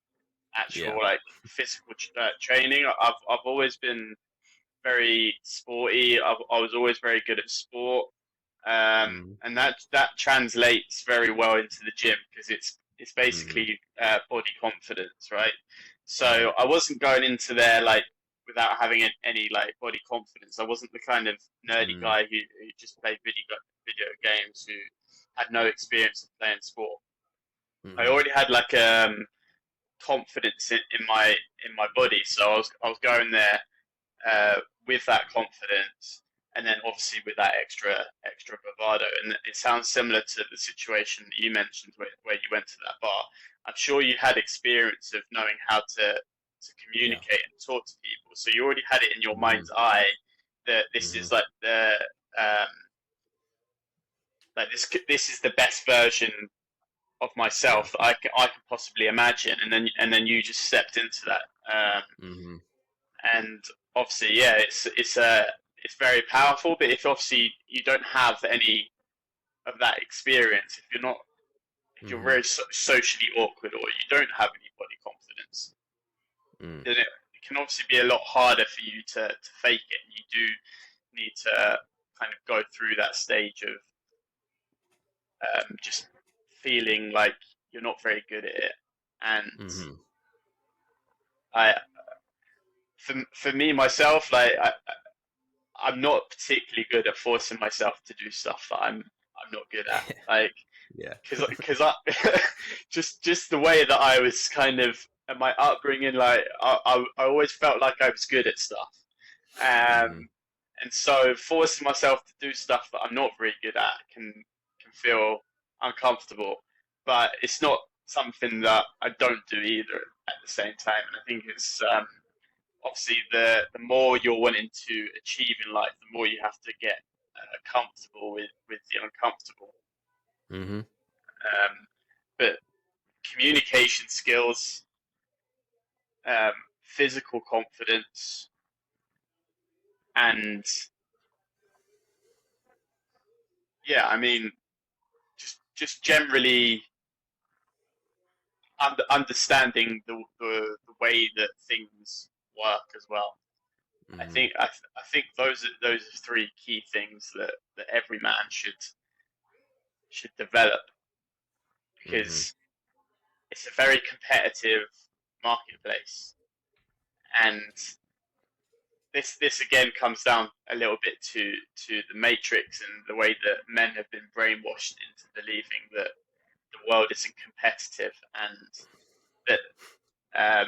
Yeah. actual like physical training, I've always been very sporty. I was always very good at sport, Mm-hmm. and that translates very well into the gym because it's Mm-hmm. basically body confidence, right? So Right. I wasn't going into there like without having any like body confidence. I wasn't the kind of nerdy Mm-hmm. guy who just played video games who had no experience of playing sport. I Mm-hmm. already had like confidence in my body, so I was going there with that confidence, and then obviously with that extra bravado. And it sounds similar to the situation that you mentioned where you went to that bar. I'm sure you had experience of knowing how to Yeah. communicate and talk to people. So you already had it in your Mm-hmm. mind's eye that this Mm-hmm. is like um, this is the best version of Yeah. myself that I can possibly imagine, and then you just stepped into that. Mm-hmm. And obviously, yeah, it's very powerful. But if obviously you don't have any of that experience, if you're Mm-hmm. very socially awkward or you don't have any body confidence, Mm. then it can obviously be a lot harder for you to fake it. And you do need to kind of go through that stage of just feeling like you're not very good at it. And Mm-hmm. I, for me myself, I'm not particularly good at forcing myself to do stuff that I'm not good at. Like, Yeah. because I just the way that I was kind of my upbringing, like I always felt like I was good at stuff, Mm-hmm. um, and so forcing myself to do stuff that I'm not very good at can feel uncomfortable. But it's not something that I don't do either at the same time, and I think it's obviously the more you're wanting to achieve in life, the more you have to get comfortable with the uncomfortable. Mm-hmm. But communication skills, physical confidence, and yeah, I mean, just generally understanding the way that things work as well. Mm-hmm. I think those are three key things that every man should develop, Mm-hmm. because it's a very competitive marketplace, and this again comes down a little bit to the matrix and the way that men have been brainwashed into believing that the world isn't competitive, and that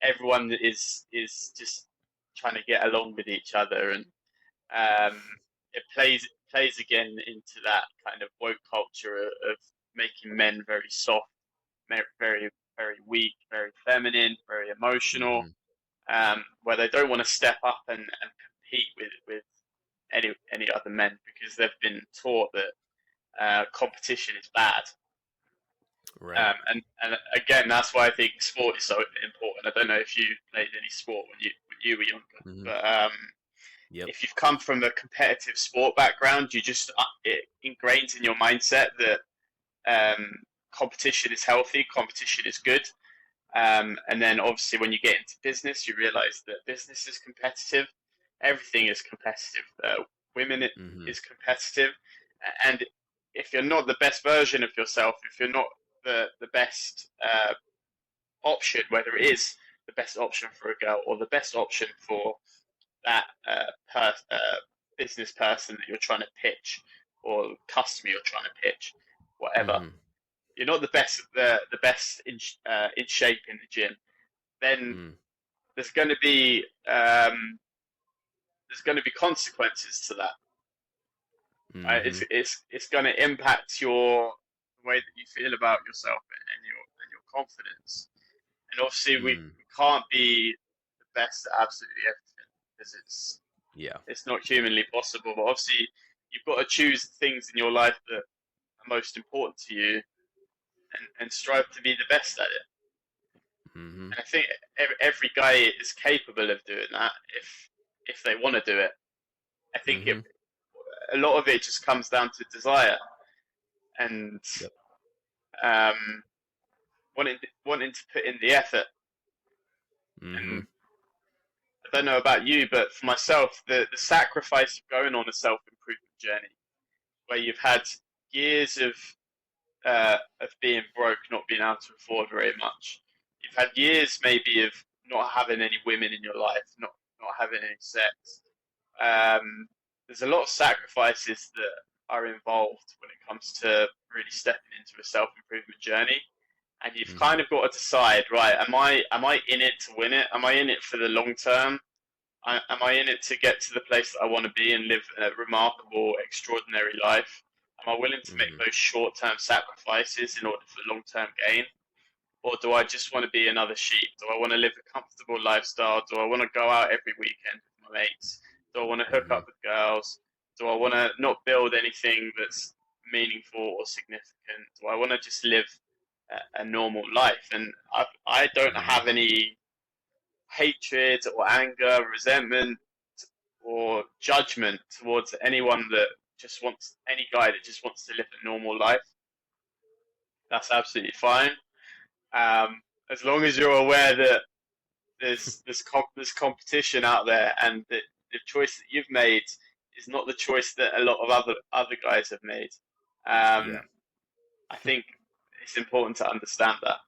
everyone is just trying to get along with each other, and um, it plays again into that kind of woke culture of making men very soft, very very weak, very feminine, very emotional, Mm-hmm. where they don't want to step up and compete with any other men because they've been taught that competition is bad. Right. And again, that's why I think sport is so important. I don't know if you played any sport when you were younger, Mm-hmm. but Yep. if you've come from a competitive sport background, you just it ingrains in your mindset that competition is healthy, competition is good. And then obviously when you get into business, you realize that business is competitive. Everything is competitive. Women Mm-hmm. is competitive. And if you're not the best version of yourself, if you're not the best option, whether it is the best option for a girl or the best option for that business person that you're trying to pitch or customer you're trying to pitch, whatever, Mm-hmm. you're not the best in shape in the gym, then Mm. there's going to be consequences to that. Right? Mm-hmm. It's going to impact your the way that you feel about yourself and your confidence. And obviously, Mm. we can't be the best at absolutely everything because Yeah. it's not humanly possible. But obviously, you've got to choose things in your life that are most important to you and strive to be the best at it. Mm-hmm. And I think every guy is capable of doing that if they want to do it. I think Mm-hmm. a lot of it just comes down to desire and Yep. um, wanting to put in the effort. Mm-hmm. And I don't know about you, but for myself, the sacrifice of going on a self improvement journey where you've had years of being broke, not being able to afford very much. You've had years maybe of not having any women in your life, not having any sex. There's a lot of sacrifices that are involved when it comes to really stepping into a self improvement journey. And you've Mm-hmm. kind of got to decide, right? Am I in it to win it? Am I in it for the long term? Am I in it to get to the place that I want to be and live a remarkable, extraordinary life? Am I willing to make Mm-hmm. those short-term sacrifices in order for long-term gain? or do I just want to be another sheep? Do I want to live a comfortable lifestyle? Do I want to go out every weekend with my mates? Do I want to hook Hmm. up with girls? Do I want to not build anything that's meaningful or significant? Do I want to just live a normal life? And I don't Hmm. have any hatred or anger, resentment, or judgment towards anyone that just wants any guy that just wants to live a normal life. That's absolutely fine. As long as you're aware that there's competition out there, and that the choice that you've made is not the choice that a lot of other guys have made. Um, Yeah. I think it's important to understand that.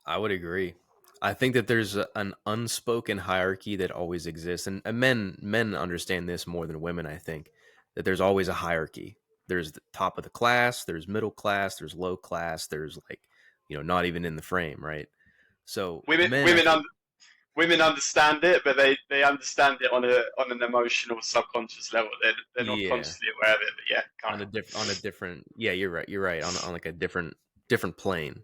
I would agree. I think that there's an unspoken hierarchy that always exists, and men understand this more than women. I think that there's always a hierarchy. There's the top of the class, there's middle class, there's low class, there's like not even in the frame, right? So Women men, I women think, un- women understand it, but they understand it on an emotional subconscious level. They're not yeah, consciously aware of it. But yeah, kind of. on a different, yeah, you're right on like a different plane.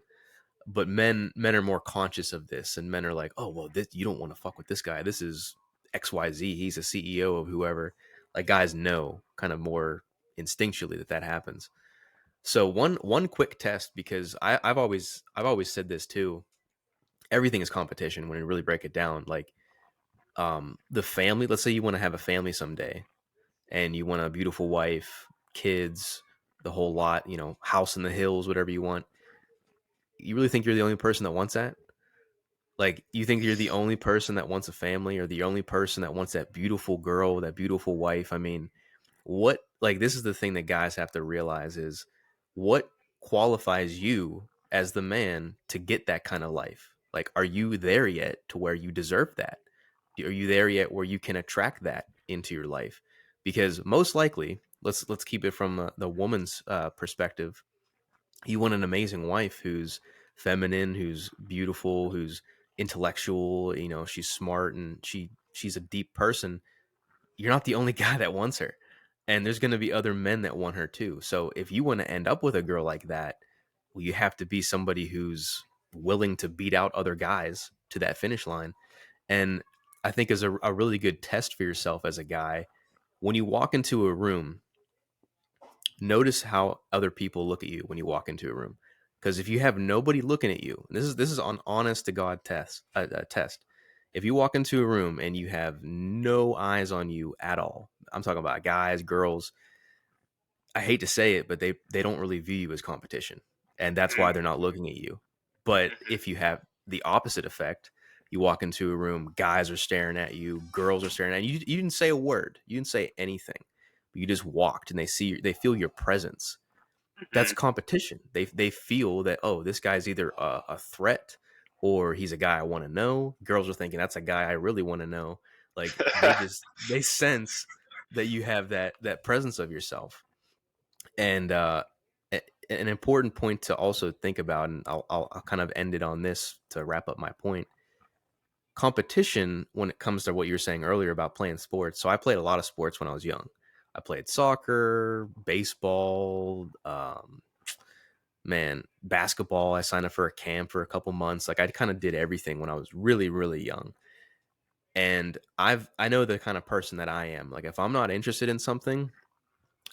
But men are more conscious of this, and men are like, oh well, this, you don't want to fuck with this guy, this is XYZ, he's a CEO of whoever. Like guys know kind of more instinctually that happens. So one quick test, because I've always said this too, everything is competition when you really break it down. Like the family, let's say you want to have a family someday and you want a beautiful wife, kids, the whole lot, house in the hills, whatever you want. You really think you're the only person that wants that? Like, you think you're the only person that wants a family, or the only person that wants that beautiful girl, that beautiful wife? I mean, what, like, this is the thing that guys have to realize is what qualifies you as the man to get that kind of life? Like, are you there yet to where you deserve that? Are you there yet where you can attract that into your life? Because most likely, let's keep it from the woman's perspective. You want an amazing wife who's feminine, who's beautiful, who's intellectual, she's smart, and she's a deep person. You're not the only guy that wants her. And there's going to be other men that want her too. So if you want to end up with a girl like that, well, you have to be somebody who's willing to beat out other guys to that finish line. And I think is a really good test for yourself as a guy, when you walk into a room, notice how other people look at you when you walk into a room. Because if you have nobody looking at you, this is an honest to God test. If you walk into a room and you have no eyes on you at all, I'm talking about guys, girls. I hate to say it, but they don't really view you as competition, and that's why they're not looking at you. But Mm-hmm. if you have the opposite effect, you walk into a room, guys are staring at you, girls are staring at you. You didn't say a word, you didn't say anything, but you just walked, and they feel your presence. That's Mm-hmm. competition. They feel that, oh, this guy's either a threat or he's a guy I want to know. Girls are thinking that's a guy I really want to know. Like they sense that you have that presence of yourself. And an important point to also think about, and I'll kind of end it on this to wrap up my point. Competition, when it comes to what you were saying earlier about playing sports. So I played a lot of sports when I was young. I played soccer, baseball, man, basketball. I signed up for a camp for a couple months. Like I kind of did everything when I was really, really young. And I know the kind of person that I am. Like if I'm not interested in something,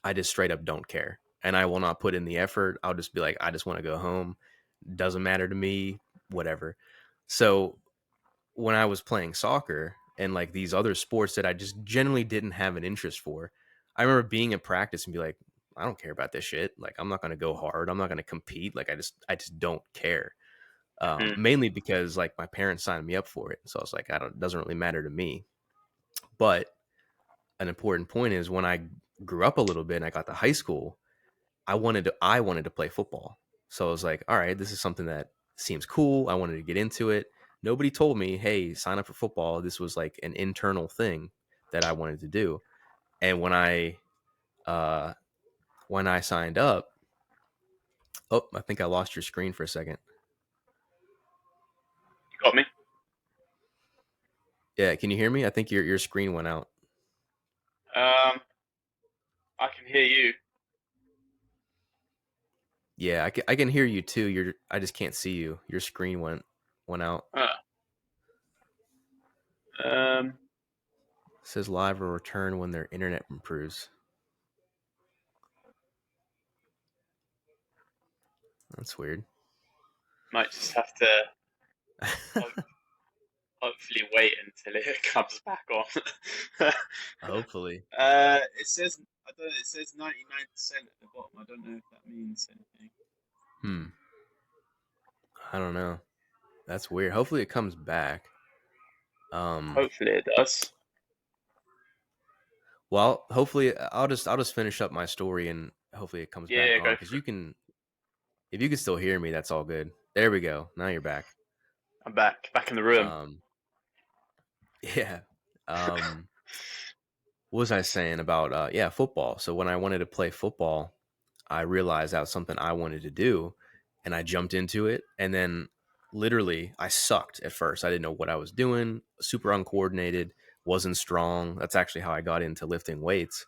I just straight up don't care. And I will not put in the effort. I'll just be like, I just want to go home. Doesn't matter to me, whatever. So when I was playing soccer and like these other sports that I just generally didn't have an interest for, I remember being in practice and be like, I don't care about this shit. Like I'm not going to go hard. I'm not going to compete. Like I just don't care. Mm-hmm. Mainly because like my parents signed me up for it. So I was like, I don't, it doesn't really matter to me. But an important point is when I grew up a little bit and I got to high school, I wanted to play football. So I was like, all right, this is something that seems cool. I wanted to get into it. Nobody told me, hey, sign up for football. This was like an internal thing that I wanted to do. And uh when I signed up, oh, I think I lost your screen for a second. You got me. Yeah, can you hear me? I think your screen went out. Um, I can hear you. Yeah, I can hear you too. I just can't see you. Your screen went out. Ah, um, It says live will return when their internet improves. That's weird. might just have to ho- hopefully wait until it comes back on. Hopefully. It says I don't know. It says 99% at the bottom. I don't know if that means anything. Hmm. I don't know. That's weird. Hopefully it comes back. Um Hopefully it does. well, hopefully I'll just finish up my story and hopefully it comes back Yeah, on go cuz for it. you can if you can still hear me, that's all good. There we go. Now you're back. I'm back in the room. Um yeah. Um what was I saying about yeah, football. So when I wanted to play football, I realized that was something I wanted to do and I jumped into it. And then literally, I sucked at first. I didn't know what I was doing, super uncoordinated, wasn't strong. That's actually how I got into lifting weights.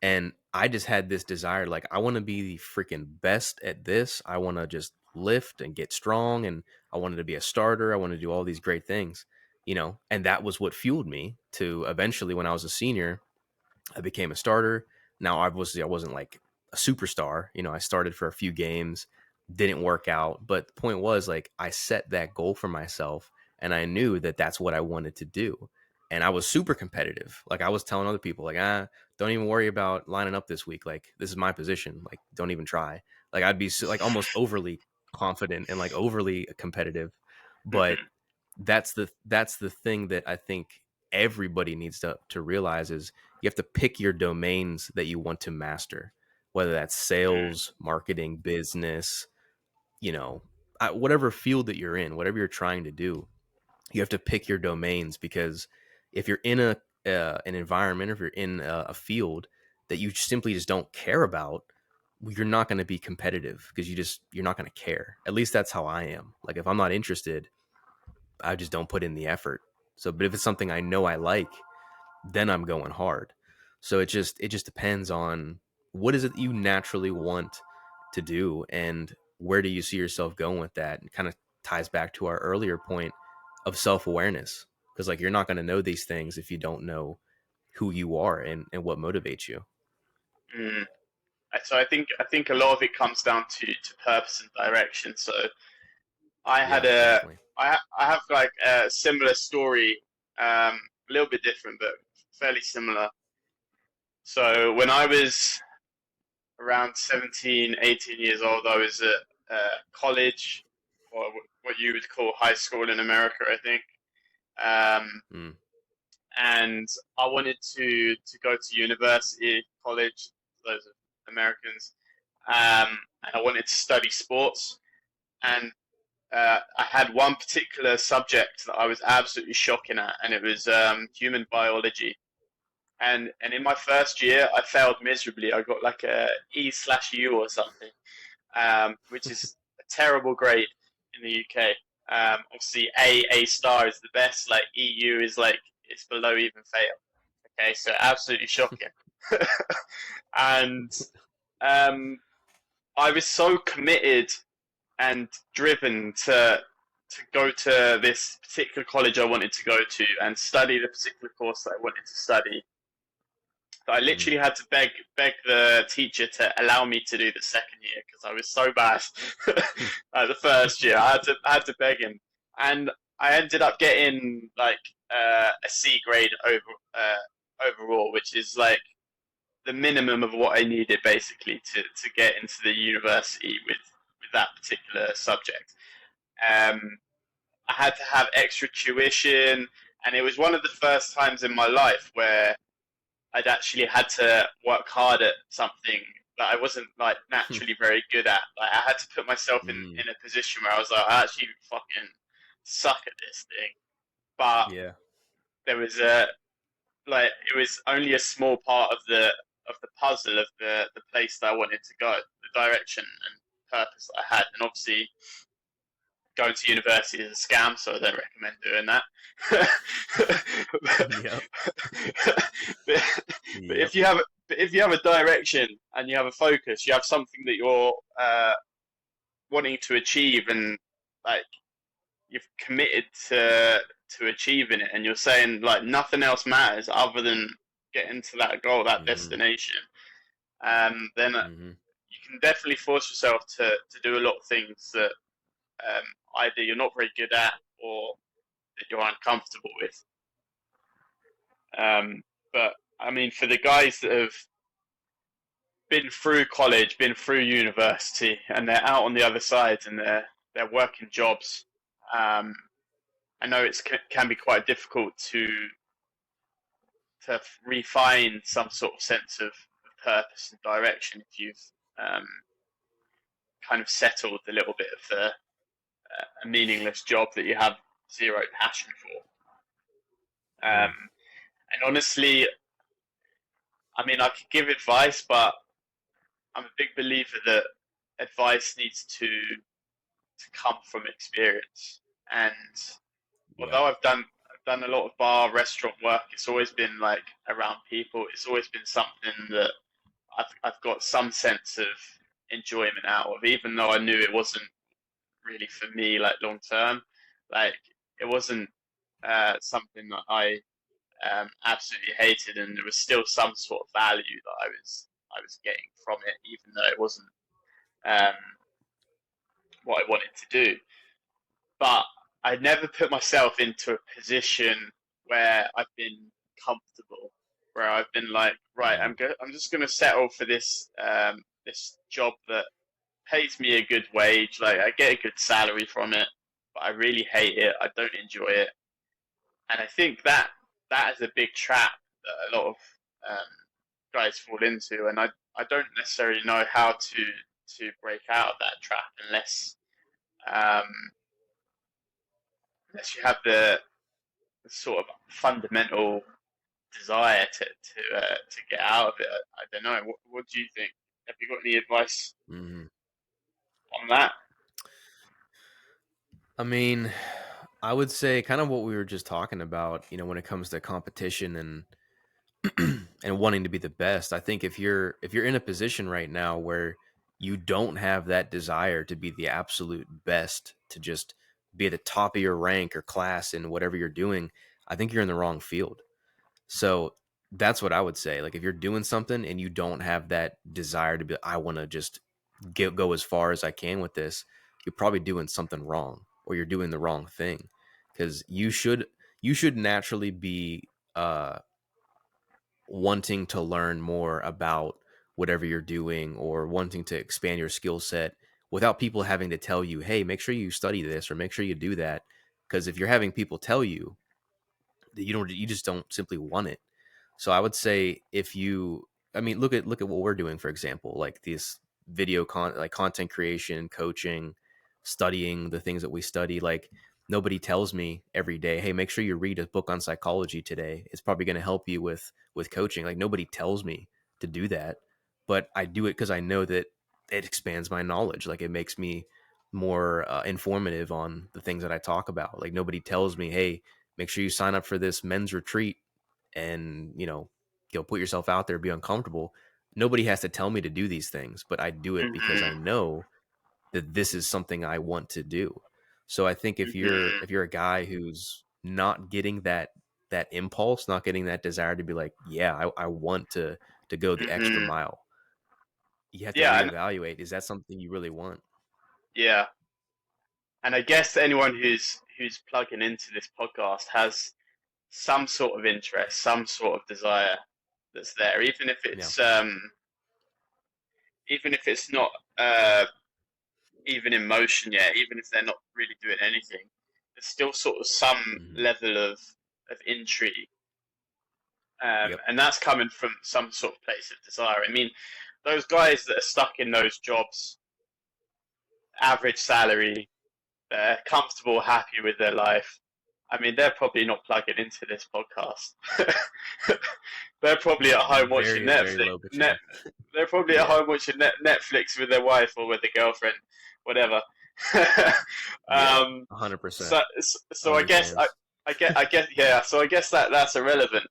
And I just had this desire like, I want to be the freaking best at this. I want to just lift and get strong. And I wanted to be a starter. I wanted to do all these great things, and that was what fueled me to eventually, when I was a senior, I became a starter. Now, obviously, I wasn't like a superstar. I started for a few games, didn't work out. But the point was, like, I set that goal for myself and I knew that that's what I wanted to do. And I was super competitive. Like, I was telling other people, like, don't even worry about lining up this week. Like, this is my position. Like, don't even try. Like, I'd be like almost overly confident and like overly competitive. But Hmm. that's the thing that I think everybody needs to realize is you have to pick your domains that you want to master, whether that's Mm, sales, marketing, business, you know, whatever field that you're in, whatever you're trying to do. You have to pick your domains because if you're in an environment, or if you're in a field that you simply just don't care about, you're not going to be competitive because you're not going to care. At least that's how I am. Like, if I'm not interested, I just don't put in the effort. So, but if it's something I know I like, then I'm going hard. So it just depends on what is it that you naturally want to do and where do you see yourself going with that. And kind of ties back to our earlier point of self-awareness, because like you're not going to know these things if you don't know who you are and what motivates you. mm. So I think a lot of it comes down to purpose and direction. So I had Yeah, a definitely. I have like a similar story, a little bit different but fairly similar. So when I was around 17, 18 years old, I was at college, or what you would call high school in America, I think. Um, Mm. and I wanted to go to university, college, those are Americans, and I wanted to study sports. And I had one particular subject that I was absolutely shocking at, and it was human biology. And in my first year, I failed miserably. I got like a E/U or something, which is a terrible grade in the UK. Obviously, A star is the best. Like EU is like it's below even fail. Okay, so absolutely shocking. And um, I was so committed and driven to go to this particular college I wanted to go to and study the particular course that I wanted to study. But I Mm. literally had to beg the teacher to allow me to do the second year because I was so bad at the first year. I had to beg him, and I ended up getting like a C grade overall, which is like the minimum of what I needed basically to get into the university with that particular subject. Um, I had to have extra tuition, and it was one of the first times in my life where I'd actually had to work hard at something that I wasn't like naturally very good at. Like I had to put myself Mm. in a position where I was like, I actually fucking suck at this thing. But Yeah. there was a like it was only a small part of the puzzle of the place that I wanted to go, the direction and purpose that I had, and obviously going to university is a scam, so I don't recommend doing that. Yep. but, Yep. if you have a direction and you have a focus, you have something that you're wanting to achieve, and like you've committed to achieving it, and you're saying like nothing else matters other than getting to that goal, that Mm-hmm. destination, then Mm-hmm. you can definitely force yourself to do a lot of things that either you're not very good at or that you're uncomfortable with. But I mean, for the guys that have been through college, been through university, and they're out on the other side and they're working jobs, um, I know it can be quite difficult to refine some sort of sense of purpose and direction if you've um, kind of settled a little bit of a meaningless job that you have zero passion for. Mm. And honestly, I mean, I could give advice, but I'm a big believer that advice needs to come from experience. And Yeah. although I've done a lot of bar restaurant work, it's always been like around people. It's always been something that I've got some sense of enjoyment out of, even though I knew it wasn't really for me, like long term. Like it wasn't something that I absolutely hated, and there was still some sort of value that I was getting from it, even though it wasn't um, what I wanted to do. But I never put myself into a position where I've been comfortable, where I've been like, right, Mm-hmm. I'm just going to settle for this job that pays me a good wage, like I get a good salary from it, but I really hate it. I don't enjoy it, and I think that is a big trap that a lot of um, guys fall into, and I don't necessarily know how to break out of that trap um, unless you have the sort of fundamental desire to get out of it. I don't know. What do you think? Have you got any advice Mm-hmm. on that? I mean, I would say kind of what we were just talking about, when it comes to competition and wanting to be the best. I think if you're in a position right now where you don't have that desire to be the absolute best, to just be at the top of your rank or class in whatever you're doing, I think you're in the wrong field. So that's what I would say. Like if you're doing something and you don't have that desire to be, I want to just go as far as I can with this, you're probably doing something wrong, or you're doing the wrong thing, because you should naturally be wanting to learn more about whatever you're doing, or wanting to expand your skill set without people having to tell you, hey, make sure you study this or make sure you do that. Because if you're having people tell you that, you just don't simply want it. So I would say, if you, I mean, look at what we're doing, for example, like this like content creation, coaching, studying the things that we study. Like nobody tells me every day, hey, make sure you read a book on psychology today. It's probably going to help you with coaching. Like nobody tells me to do that, but I do it because I know that it expands my knowledge. Like it makes me more informative on the things that I talk about. Like nobody tells me, hey, make sure you sign up for this men's retreat and put yourself out there, be uncomfortable. Nobody has to tell me to do these things, but I do it because I Mm-hmm. know that this is something I want to do. So I think if you're Mm-hmm. if you're a guy who's not getting that impulse, not getting that desire to be like, yeah, I want to go the extra Mm-hmm. mile, you have to Yeah, and reevaluate, is that something you really want? yeah, and I guess anyone who's plugging into this podcast has some sort of interest, some sort of desire that's there, Yeah. even if it's not uh, even in motion yet, even if they're not really doing anything, there's still sort of some Hmm. level of intrigue, Yep. and that's coming from some sort of place of desire. I mean, those guys that are stuck in those jobs, average salary, they're comfortable, happy with their life. I mean, they're probably not plugging into this podcast. They're probably at home watching Very Netflix. low percent. They're probably at Yeah. home watching Netflix with their wife or with their girlfriend, whatever. Yeah. um, 100%. so OnlyFans. I guess, yeah. So I guess that's irrelevant.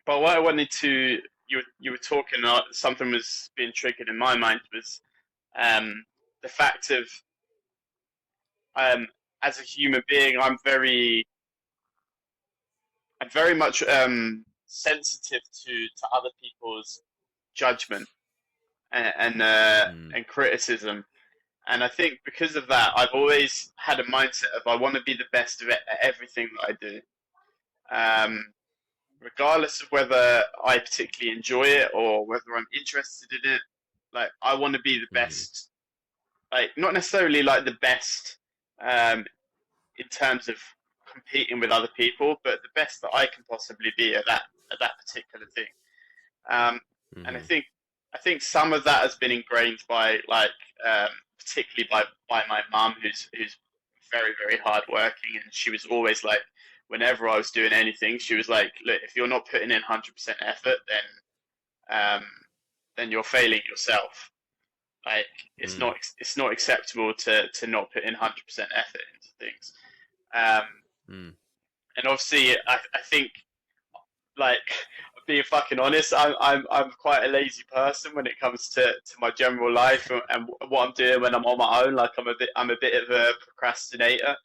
But what I wanted to, you were talking, something was being triggered in my mind was um, the fact of um, as a human being, I'm very much sensitive to other people's judgment Mm. and criticism. And I think because of that, I've always had a mindset of I want to be the best of at everything that I do, um, regardless of whether I particularly enjoy it or whether I'm interested in it. Like I want to be the Mm. best, like not necessarily like the best um, in terms of competing with other people, but the best that I can possibly be at that particular thing. Um, and Mm. I think some of that has been ingrained by um, particularly by my mum, who's very hard working, and she was always like, whenever I was doing anything, she was like, look, if you're not putting in 100% effort, um, then you're failing yourself. Like Mm. it's not acceptable to not put in 100% effort into things. Um, Mm. and obviously, I think like being fucking honest, I'm quite a lazy person when it comes to my general life and what I'm doing when I'm on my own. Like I'm a bit of a procrastinator.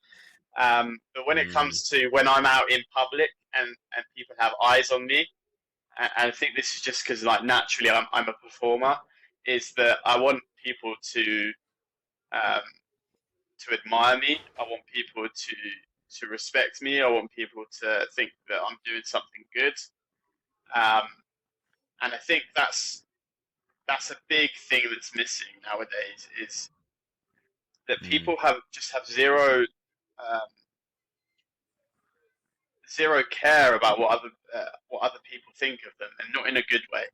But when it Mm. comes to when I'm out in public and people have eyes on me, and I think this is just because like naturally I'm a performer, is that I want people um, to admire me. I want people to respect me. I want people to think that I'm doing something good. Um, and I think that's a big thing that's missing nowadays is that Mm. people have um, zero care about what other people think of them, and not in a good way.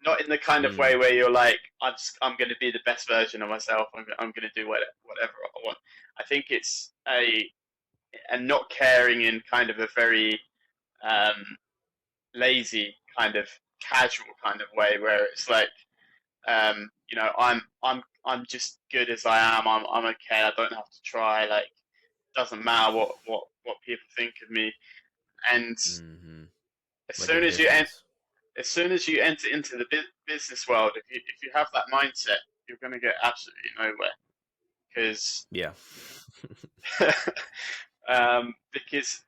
Not in the kind of way Mm. where you're like, I'm going to be the best version of myself. I'm going to do whatever I want. I think it's a not caring in kind of a very um, lazy kind of casual kind of way where it's like you know, I'm just good as I am. I'm okay. I don't have to try. Like, doesn't matter what people think of me. And Mm. as Like a soon as you difference. as soon as you enter into the business world, if you have that mindset, you're going to get absolutely nowhere. Yeah. Because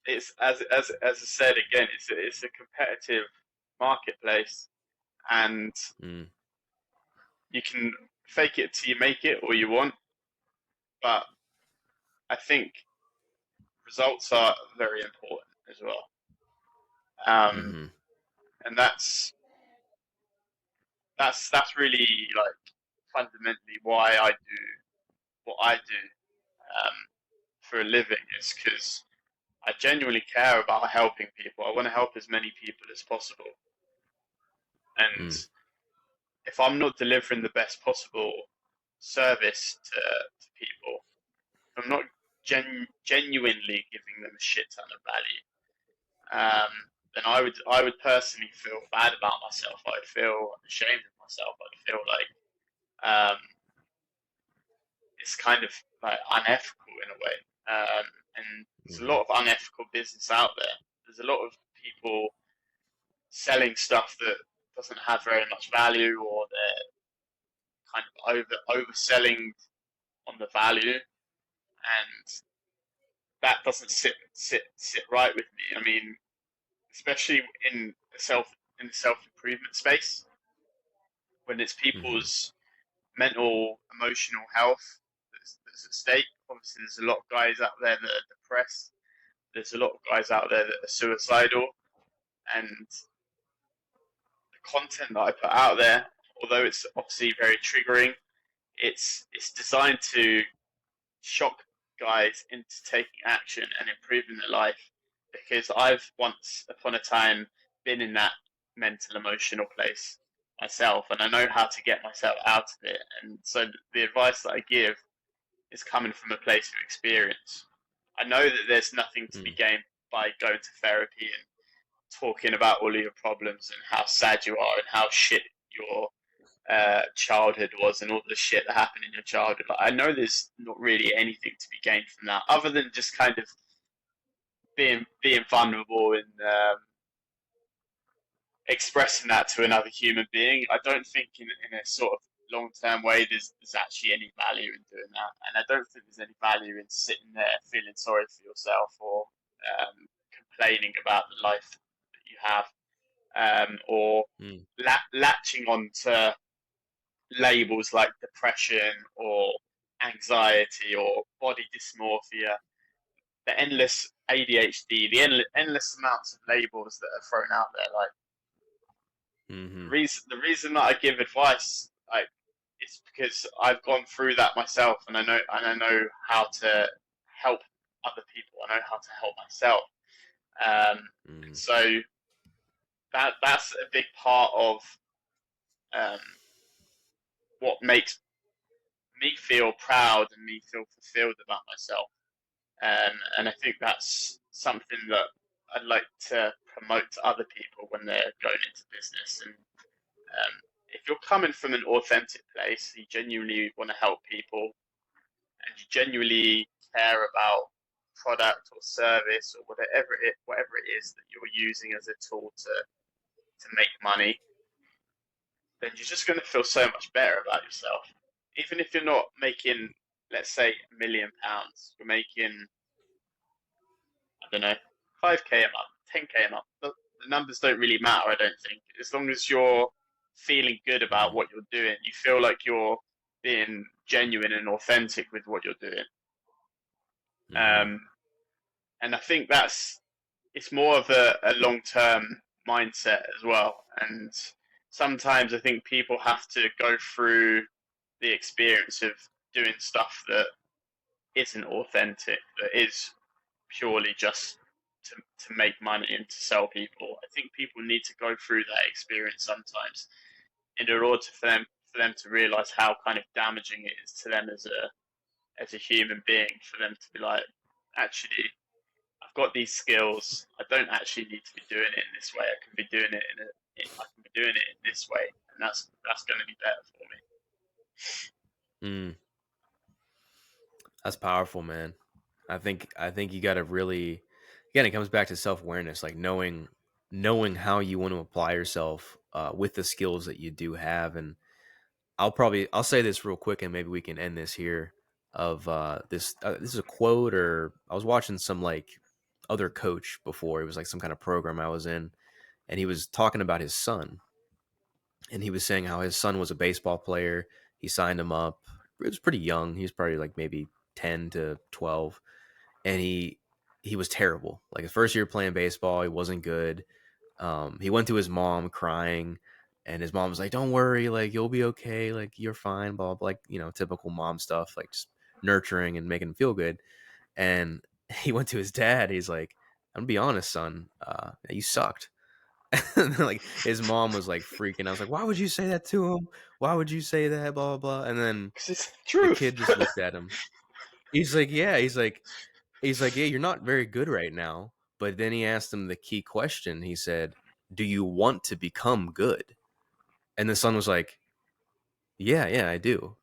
it's as I said again, it's a competitive marketplace, and Mm. you can fake it till you make it, or you want. But I think results are very important as well. Um, Mm. and that's really like fundamentally why I do what I do for a living is because I genuinely care about helping people. I want to help as many people as possible. And Mm. if I'm not delivering the best possible service to people, if I'm not genuinely giving them a shit ton of value, then I would personally feel bad about myself. I'd feel ashamed of myself. I'd feel like it's kind of like unethical in a way. And there's a Mm. lot of unethical business out there. There's a lot of people selling stuff that doesn't have very much value, or they're kind of overselling on the value, and that doesn't sit right with me. I mean, especially in the self improvement space, when it's Mm. people's mental, emotional health that's at stake. Obviously, there's a lot of guys out there that are depressed. There's a lot of guys out there that are suicidal, and the content that I put out there, although it's obviously very triggering, it's designed to shock guys into taking action and improving their life. Because I've once upon a time been in that mental emotional place myself, and I know how to get myself out of it. And so the advice that I give is coming from a place of experience. I know that there's nothing to be Mm. gained by going to therapy and talking about all of your problems and how sad you are and how shit your childhood was and all the shit that happened in your childhood. Like, I know there's not really anything to be gained from that other than just kind of being vulnerable and expressing that to another human being. I don't think in a sort of long-term way, there's actually any value in doing that. And I don't think there's any value in sitting there feeling sorry for yourself or complaining about the life that you have, or Mm. latching on to labels like depression or anxiety or body dysmorphia, the endless ADHD, the endless amounts of labels that are thrown out there. Like Mm-hmm. the reason that I give advice, like, it's because I've gone through that myself, and I know how to help other people. I know how to help myself. And Mm-hmm. so that's a big part of um, what makes me feel proud and me feel fulfilled about myself. And I think that's something that I'd like to promote to other people when they're going into business. And if you're coming from an authentic place, you genuinely want to help people, and you genuinely care about product or service or whatever it is that you're using as a tool to make money, then you're just going to feel so much better about yourself. Even if you're not making, let's say, £1 million, you're making, I don't know, 5k a month, 10k a month. The numbers don't really matter, I don't think. As long as you're feeling good about Mm-hmm. what you're doing, you feel like you're being genuine and authentic with what you're doing. Mm-hmm. Um, and I think it's more of a long term mindset as well. And sometimes I think people have to go through the experience of doing stuff that isn't authentic, that is purely just to make money and to sell people. I think people need to go through that experience sometimes in order for them to realize how kind of damaging it is to them as a human being, for them to be like, actually, I've got these skills. I don't actually need to be doing it in this way. I can be doing it I can be doing it in this way, and that's going to be better for me. Mm. That's powerful, man. I think you got to really, again, it comes back to self-awareness, like knowing how you want to apply yourself with the skills that you do have. And I'll say this real quick, and maybe we can end this here. Of this is a quote, or I was watching some like other coach before. It was like some kind of program I was in, and he was talking about his son, and he was saying how his son was a baseball player. He signed him up. He was pretty young. He was probably like maybe 10 to 12, and he was terrible. Like his first year playing baseball, he wasn't good. He went to his mom crying, and his mom was like, "Don't worry, like you'll be okay, like you're fine." Blah blah, blah. Like typical mom stuff, like just nurturing and making him feel good. And he went to his dad. He's like, "I'm gonna be honest, son. You sucked." Like his mom was like freaking. I was like, "Why would you say that to him? Why would you say that?" Blah blah blah. And then Because it's the the truth. kid just looked at him. He's like, "Yeah." He's like, "Yeah, you're not very good right now." But then he asked him the key question. He said, "Do you want to become good?" And the son was like, "Yeah, yeah, I do."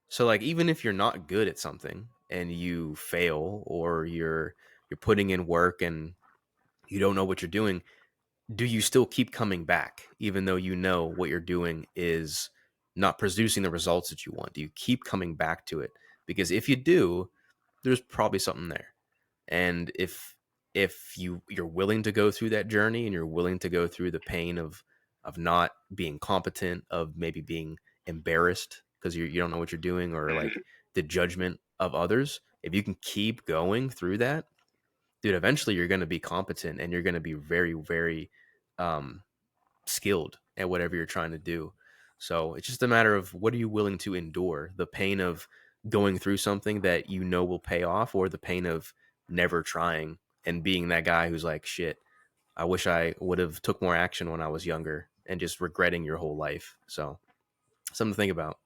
So like even if you're not good at something and you fail, or you're putting in work and you don't know what you're doing, do you still keep coming back even though you know what you're doing is not producing the results that you want? Do you keep coming back to it? Because if you do, there's probably something there. And if you're willing to go through that journey, and you're willing to go through the pain of not being competent, of maybe being embarrassed because you don't know what you're doing, or like the judgment of others, if you can keep going through that, dude, eventually you're going to be competent, and you're going to be very, very um, skilled at whatever you're trying to do. So it's just a matter of, what are you willing to endure? The pain of going through something that you know will pay off, or the pain of never trying and being that guy who's like, shit, I wish I would have took more action when I was younger, and just regretting your whole life. So something to think about.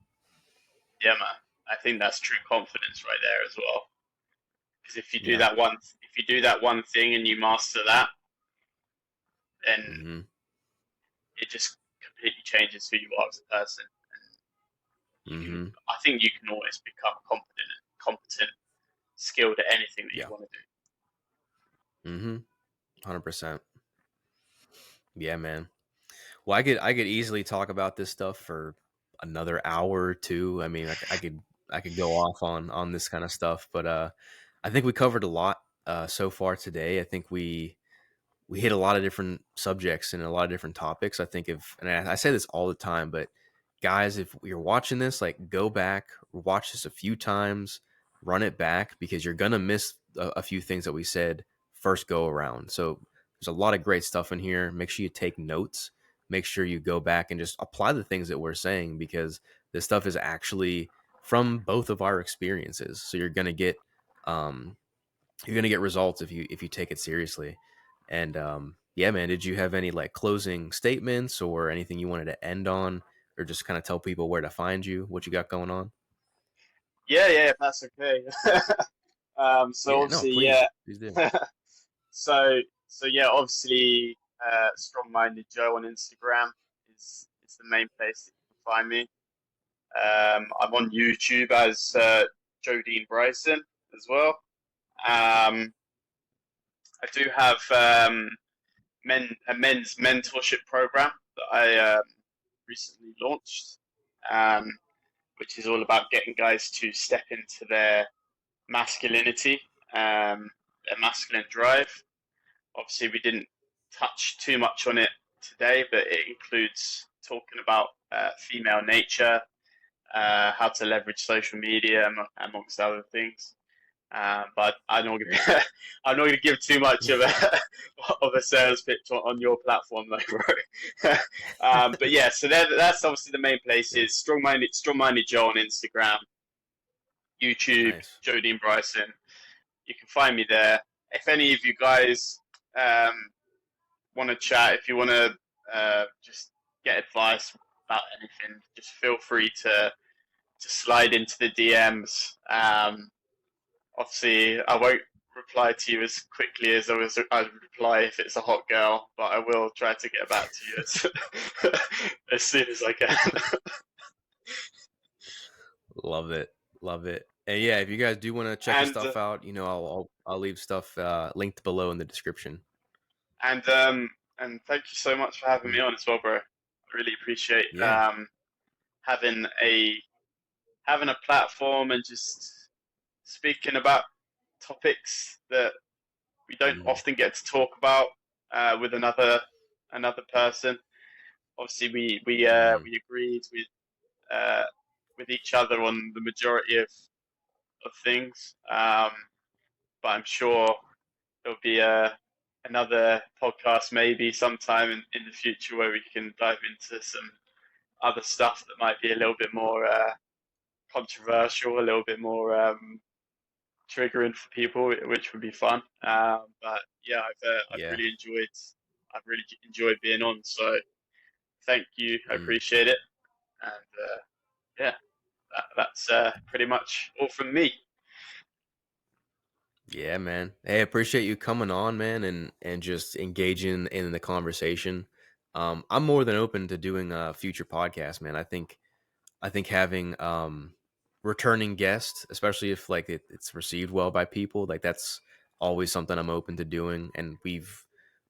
Yeah, man. I think that's true confidence right there as well. Because Yeah. if you do that one thing and you master that, then Mm-hmm. it just completely changes who you are as a person. You can, Mm-hmm. I think you can always become competent, skilled at anything that you Yeah. want to do. Mm-hmm. 100%. Yeah, man. Well, I could easily talk about this stuff for another hour or two. I mean, I could go off on this kind of stuff, but I think we covered a lot so far today. I think we hit a lot of different subjects and a lot of different topics. I think if, and I say this all the time, but guys, if you're watching this, like go back, watch this a few times, run it back because you're gonna miss a few things that we said first go around. So there's a lot of great stuff in here. Make sure you take notes. Make sure you go back and just apply the things that we're saying because this stuff is actually from both of our experiences. So um, you're gonna get results if you take it seriously. And yeah, man, did you have any like closing statements or anything you wanted to end on, or just kind of tell people where to find you, what you got going on? Yeah, yeah, if that's okay. So Yeah, no, obviously, yeah. please do. So yeah, obviously, Strongmindedjoe on Instagram is the main place that you can find me. I'm on YouTube as Jodine Bryson as well. Um, I do have a men's mentorship program that I recently launched, um, which is all about getting guys to step into their masculinity, their masculine drive. Obviously, we didn't touch too much on it today, but it includes talking about female nature, how to leverage social media, amongst other things. But I'm not going to I'm not going to give too much of a of a sales pitch on your platform, though, bro. But yeah, so that's obviously the main Yeah, places. Strong-minded Joe on Instagram, YouTube, nice. Jodine Bryson. You can find me there. If any of you guys um, want to chat, if you want to just get advice about anything, just feel free to slide into the DMs. Obviously, I won't reply to you as quickly as I'd reply if it's a hot girl, but I will try to get back to you as soon as I can. Love it, love it. And yeah, if you guys do want to check his and stuff out, I'll leave stuff linked below in the description. and and thank you so much for having me Mhm. on as well, bro. I really appreciate Yeah, having a platform and just speaking about topics that we don't mhm. often get to talk about with another person. Obviously, Mhm. we agreed uh, with each other on the majority of things, but I'm sure there'll be another podcast maybe sometime in the future where we can dive into some other stuff that might be a little bit more controversial, a little bit more triggering for people, which would be fun. But yeah, Yeah. I've really enjoyed being on. So thank you, I Mm. appreciate it, and yeah, that's pretty much all from me. Yeah, man. Hey, I appreciate you coming on, man, and just engaging in the conversation. I'm more than open to doing a future podcast, man. I think having returning guests, especially if like it's received well by people, like that's always something I'm open to doing. And we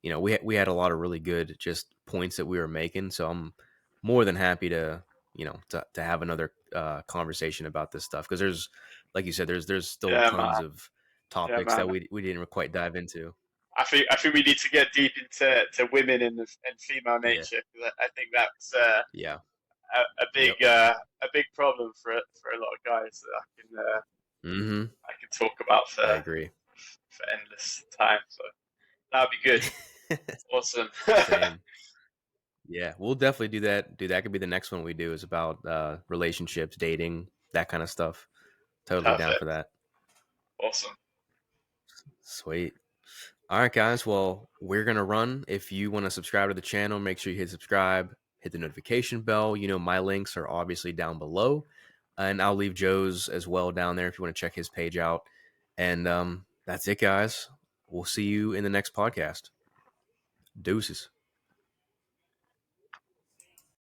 had a lot of really good just points that we were making, so I'm more than happy to to have another conversation about this stuff because there's like you said there's still Yeah, tons man. of Yeah, topics that man. we didn't quite dive into. I think we need to get deep into women and female Yeah, nature because I think that's yeah, yep. a big problem for a lot of guys that Mm-hmm. I can talk about I agree. for endless time. So that'd be good. Awesome. Same. Yeah, we'll definitely do that. Dude, that could be the next one we do is about relationships, dating, that kind of stuff. Totally down for Perfect. that. Awesome. Sweet. All right, guys. Well, we're gonna run. If you want to subscribe to the channel, make sure you hit subscribe, hit the notification bell. My links are obviously down below, and I'll leave Joe's as well down there if you want to check his page out. And that's it, guys. We'll see you in the next podcast. Deuces.